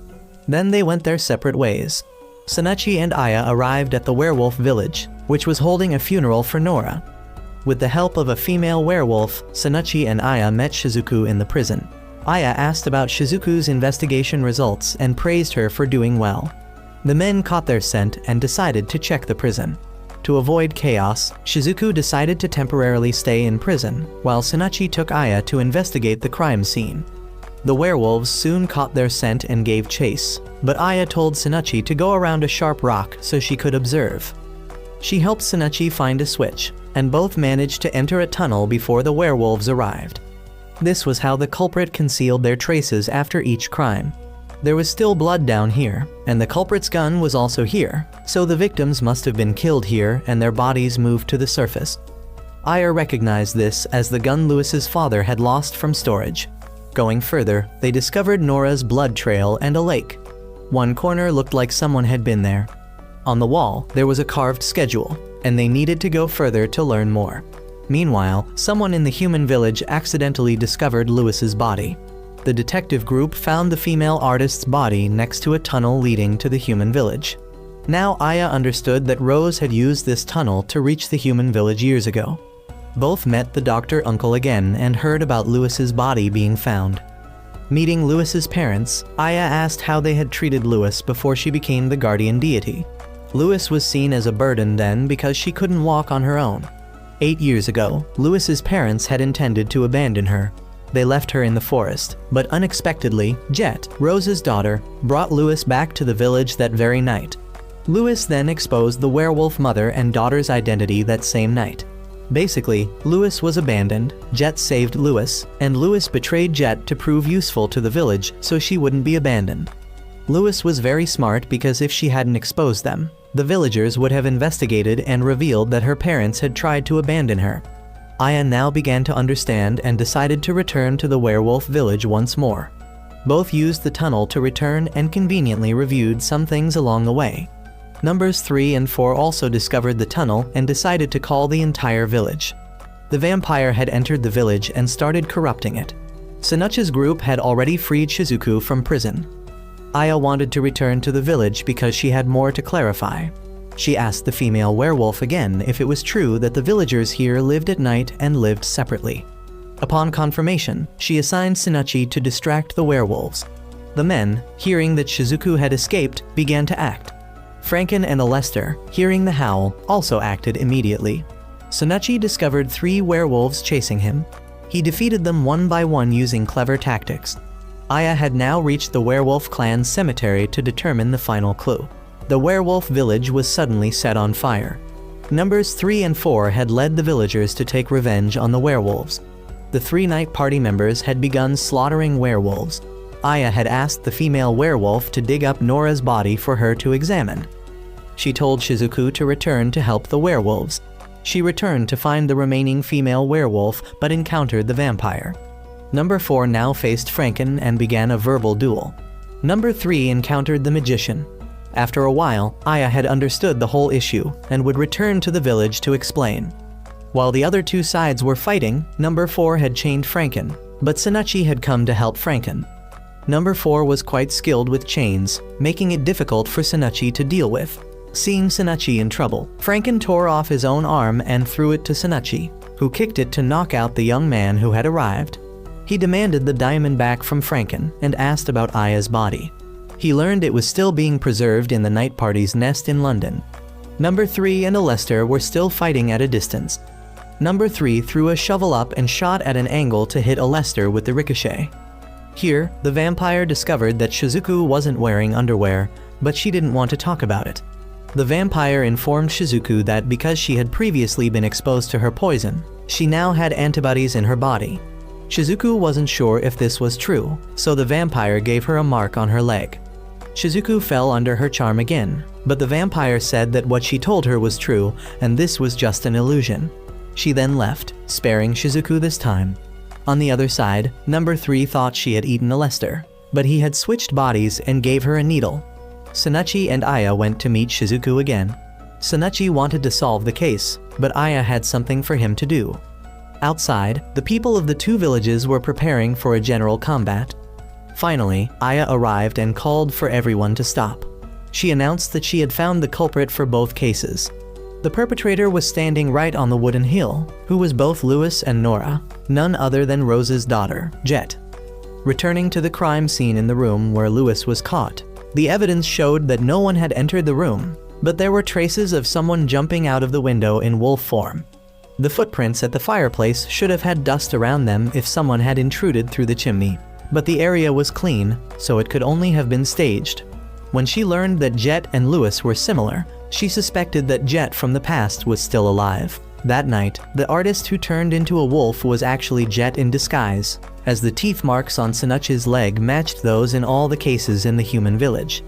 S1: Then they went their separate ways. Sunachi and Aya arrived at the werewolf village, which was holding a funeral for Nora. With the help of a female werewolf, Sunachi and Aya met Shizuku in the prison. Aya asked about Shizuku's investigation results and praised her for doing well. The men caught their scent and decided to check the prison. To avoid chaos, Shizuku decided to temporarily stay in prison, while Sunachi took Aya to investigate the crime scene. The werewolves soon caught their scent and gave chase, but Aya told Sunachi to go around a sharp rock so she could observe. She helped Sunachi find a switch, and both managed to enter a tunnel before the werewolves arrived. This was how the culprit concealed their traces after each crime. There was still blood down here, and the culprit's gun was also here, so the victims must have been killed here and their bodies moved to the surface. Aya recognized this as the gun Lewis's father had lost from storage. Going further, they discovered Nora's blood trail and a lake. One corner looked like someone had been there. On the wall, there was a carved schedule, and they needed to go further to learn more. Meanwhile, someone in the human village accidentally discovered Lewis's body. The detective group found the female artist's body next to a tunnel leading to the human village. Now Aya understood that Rose had used this tunnel to reach the human village years ago. Both met the doctor uncle again and heard about Lewis's body being found. Meeting Lewis's parents, Aya asked how they had treated Lewis before she became the guardian deity. Lewis was seen as a burden then because she couldn't walk on her own. 8 years ago, Lewis's parents had intended to abandon her. They left her in the forest, but unexpectedly, Jet, Rose's daughter, brought Lewis back to the village that very night. Lewis then exposed the werewolf mother and daughter's identity that same night. Basically, Lewis was abandoned, Jet saved Lewis, and Lewis betrayed Jet to prove useful to the village so she wouldn't be abandoned. Lewis was very smart because if she hadn't exposed them, the villagers would have investigated and revealed that her parents had tried to abandon her. Aya now began to understand and decided to return to the werewolf village once more. Both used the tunnel to return and conveniently reviewed some things along the way. Numbers 3 and 4 also discovered the tunnel and decided to call the entire village. The vampire had entered the village and started corrupting it. Sunachi's group had already freed Shizuku from prison. Aya wanted to return to the village because she had more to clarify. She asked the female werewolf again if it was true that the villagers here lived at night and lived separately. Upon confirmation, she assigned Sunachi to distract the werewolves. The men, hearing that Shizuku had escaped, began to act. Franken and Alester, hearing the howl, also acted immediately. Sunachi discovered 3 werewolves chasing him. He defeated them one by one using clever tactics. Aya had now reached the werewolf clan's cemetery to determine the final clue. The werewolf village was suddenly set on fire. Numbers 3 and 4 had led the villagers to take revenge on the werewolves. The 3 night party members had begun slaughtering werewolves. Aya had asked the female werewolf to dig up Nora's body for her to examine. She told Shizuku to return to help the werewolves. She returned to find the remaining female werewolf but encountered the vampire. Number 4 now faced Franken and began a verbal duel. Number 3 encountered the magician. After a while, Aya had understood the whole issue and would return to the village to explain. While the other 2 sides were fighting, Number 4 had chained Franken, but Sunachi had come to help Franken. Number 4 was quite skilled with chains, making it difficult for Sunachi to deal with. Seeing Sunachi in trouble, Franken tore off his own arm and threw it to Sunachi, who kicked it to knock out the young man who had arrived. He demanded the diamond back from Franken and asked about Aya's body. He learned it was still being preserved in the night party's nest in London. Number 3 and Alester were still fighting at a distance. Number 3 threw a shovel up and shot at an angle to hit Alester with the ricochet. Here, the vampire discovered that Shizuku wasn't wearing underwear, but she didn't want to talk about it. The vampire informed Shizuku that because she had previously been exposed to her poison, she now had antibodies in her body. Shizuku wasn't sure if this was true, so the vampire gave her a mark on her leg. Shizuku fell under her charm again, but the vampire said that what she told her was true and this was just an illusion. She then left, sparing Shizuku this time. On the other side, Number 3 thought she had eaten Alester, but he had switched bodies and gave her a needle. Sunachi and Aya went to meet Shizuku again. Sunachi wanted to solve the case, but Aya had something for him to do. Outside, the people of the 2 villages were preparing for a general combat. Finally, Aya arrived and called for everyone to stop. She announced that she had found the culprit for both cases. The perpetrator was standing right on the wooden hill, who was both Lewis and Nora, none other than Rose's daughter, Jet. Returning to the crime scene in the room where Lewis was caught, the evidence showed that no one had entered the room, but there were traces of someone jumping out of the window in wolf form. The footprints at the fireplace should have had dust around them if someone had intruded through the chimney, but the area was clean, so it could only have been staged. When she learned that Jet and Louis were similar, she suspected that Jet from the past was still alive. That night, the artist who turned into a wolf was actually Jet in disguise, as the teeth marks on Sinachi's leg matched those in all the cases in the human village.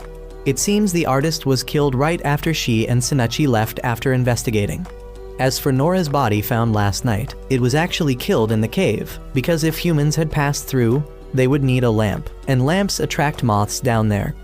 S1: It seems the artist was killed right after she and Sinachi left after investigating. As for Nora's body found last night, it was actually killed in the cave, because if humans had passed through, they would need a lamp, and lamps attract moths down there.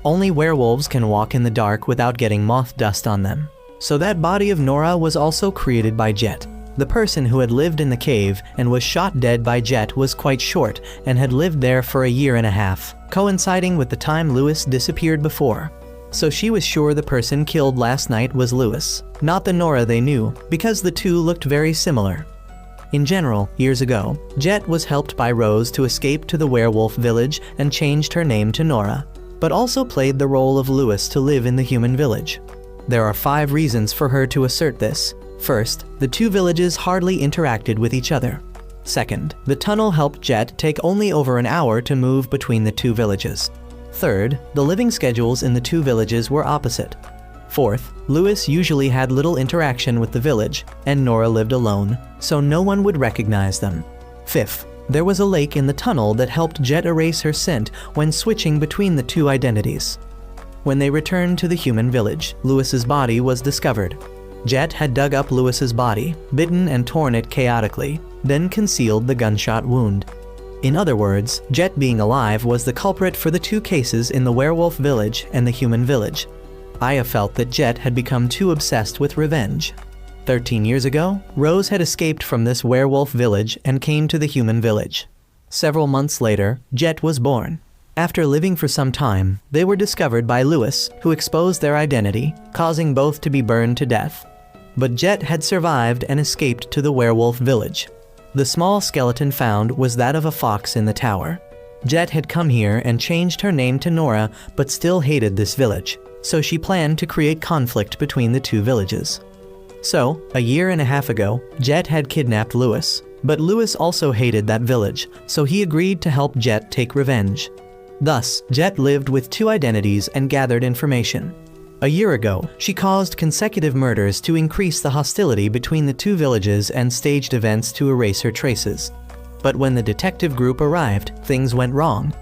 S1: Only werewolves can walk in the dark without getting moth dust on them. So that body of Nora was also created by Jet. The person who had lived in the cave and was shot dead by Jet was quite short and had lived there for a year and a half, coinciding with the time Louis disappeared before. So she was sure the person killed last night was Louis, not the Nora they knew, because the two looked very similar. In general, years ago, Jet was helped by Rose to escape to the werewolf village and changed her name to Nora, but also played the role of Louis to live in the human village. There are 5 reasons for her to assert this. First, the two villages hardly interacted with each other. Second, the tunnel helped Jet take only over an hour to move between the two villages. Third, the living schedules in the two villages were opposite. Fourth, Louis usually had little interaction with the village, and Nora lived alone, so no one would recognize them. Fifth, there was a lake in the tunnel that helped Jet erase her scent when switching between the two identities. When they returned to the human village, Louis's body was discovered. Jet had dug up Louis's body, bitten and torn it chaotically, then concealed the gunshot wound. In other words, Jet being alive was the culprit for the 2 cases in the werewolf village and the human village. Aya felt that Jet had become too obsessed with revenge. 13 years ago, Rose had escaped from this werewolf village and came to the human village. Several months later, Jet was born. After living for some time, they were discovered by Louis, who exposed their identity, causing both to be burned to death. But Jet had survived and escaped to the werewolf village. The small skeleton found was that of a fox in the tower. Jet had come here and changed her name to Nora, but still hated this village, so she planned to create conflict between the two villages. So, a year and a half ago, Jet had kidnapped Louis, but Louis also hated that village, so he agreed to help Jet take revenge. Thus, Jet lived with 2 identities and gathered information. A year ago, she caused consecutive murders to increase the hostility between the two villages and staged events to erase her traces. But when the detective group arrived, things went wrong.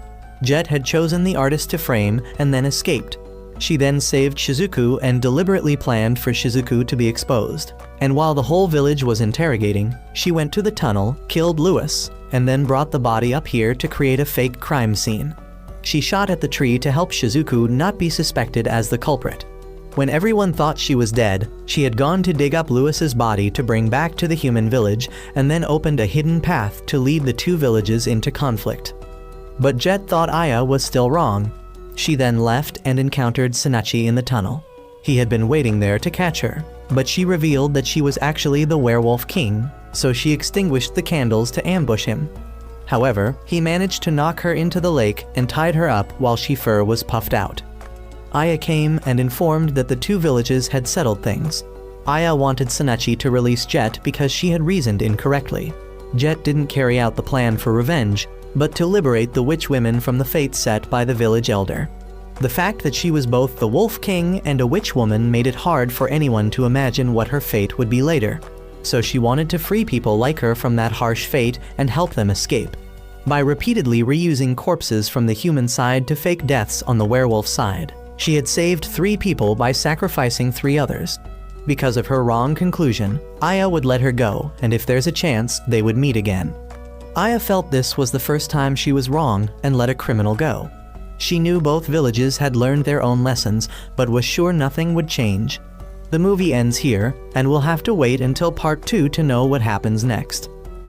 S1: Jet had chosen the artist to frame and then escaped. She then saved Shizuku and deliberately planned for Shizuku to be exposed. And while the whole village was interrogating, she went to the tunnel, killed Louis, and then brought the body up here to create a fake crime scene. She shot at the tree to help Shizuku not be suspected as the culprit. When everyone thought she was dead, she had gone to dig up Louis's body to bring back to the human village and then opened a hidden path to lead the two villages into conflict. But Jet thought Aya was still wrong. She then left and encountered Sinachi in the tunnel. He had been waiting there to catch her, but she revealed that she was actually the werewolf king, so she extinguished the candles to ambush him. However, he managed to knock her into the lake and tied her up while she fur was puffed out. Aya came and informed that the two villages had settled things. Aya wanted Sinachi to release Jet because she had reasoned incorrectly. Jet didn't carry out the plan for revenge, but to liberate the witch women from the fate set by the village elder. The fact that she was both the Wolf King and a witch woman made it hard for anyone to imagine what her fate would be later. So she wanted to free people like her from that harsh fate and help them escape. By repeatedly reusing corpses from the human side to fake deaths on the werewolf side, she had saved 3 people by sacrificing 3 others. Because of her wrong conclusion, Aya would let her go, and if there's a chance, they would meet again. Aya felt this was the first time she was wrong and let a criminal go. She knew both villages had learned their own lessons, but was sure nothing would change. The movie ends here, and we'll have to wait until part 2 to know what happens next.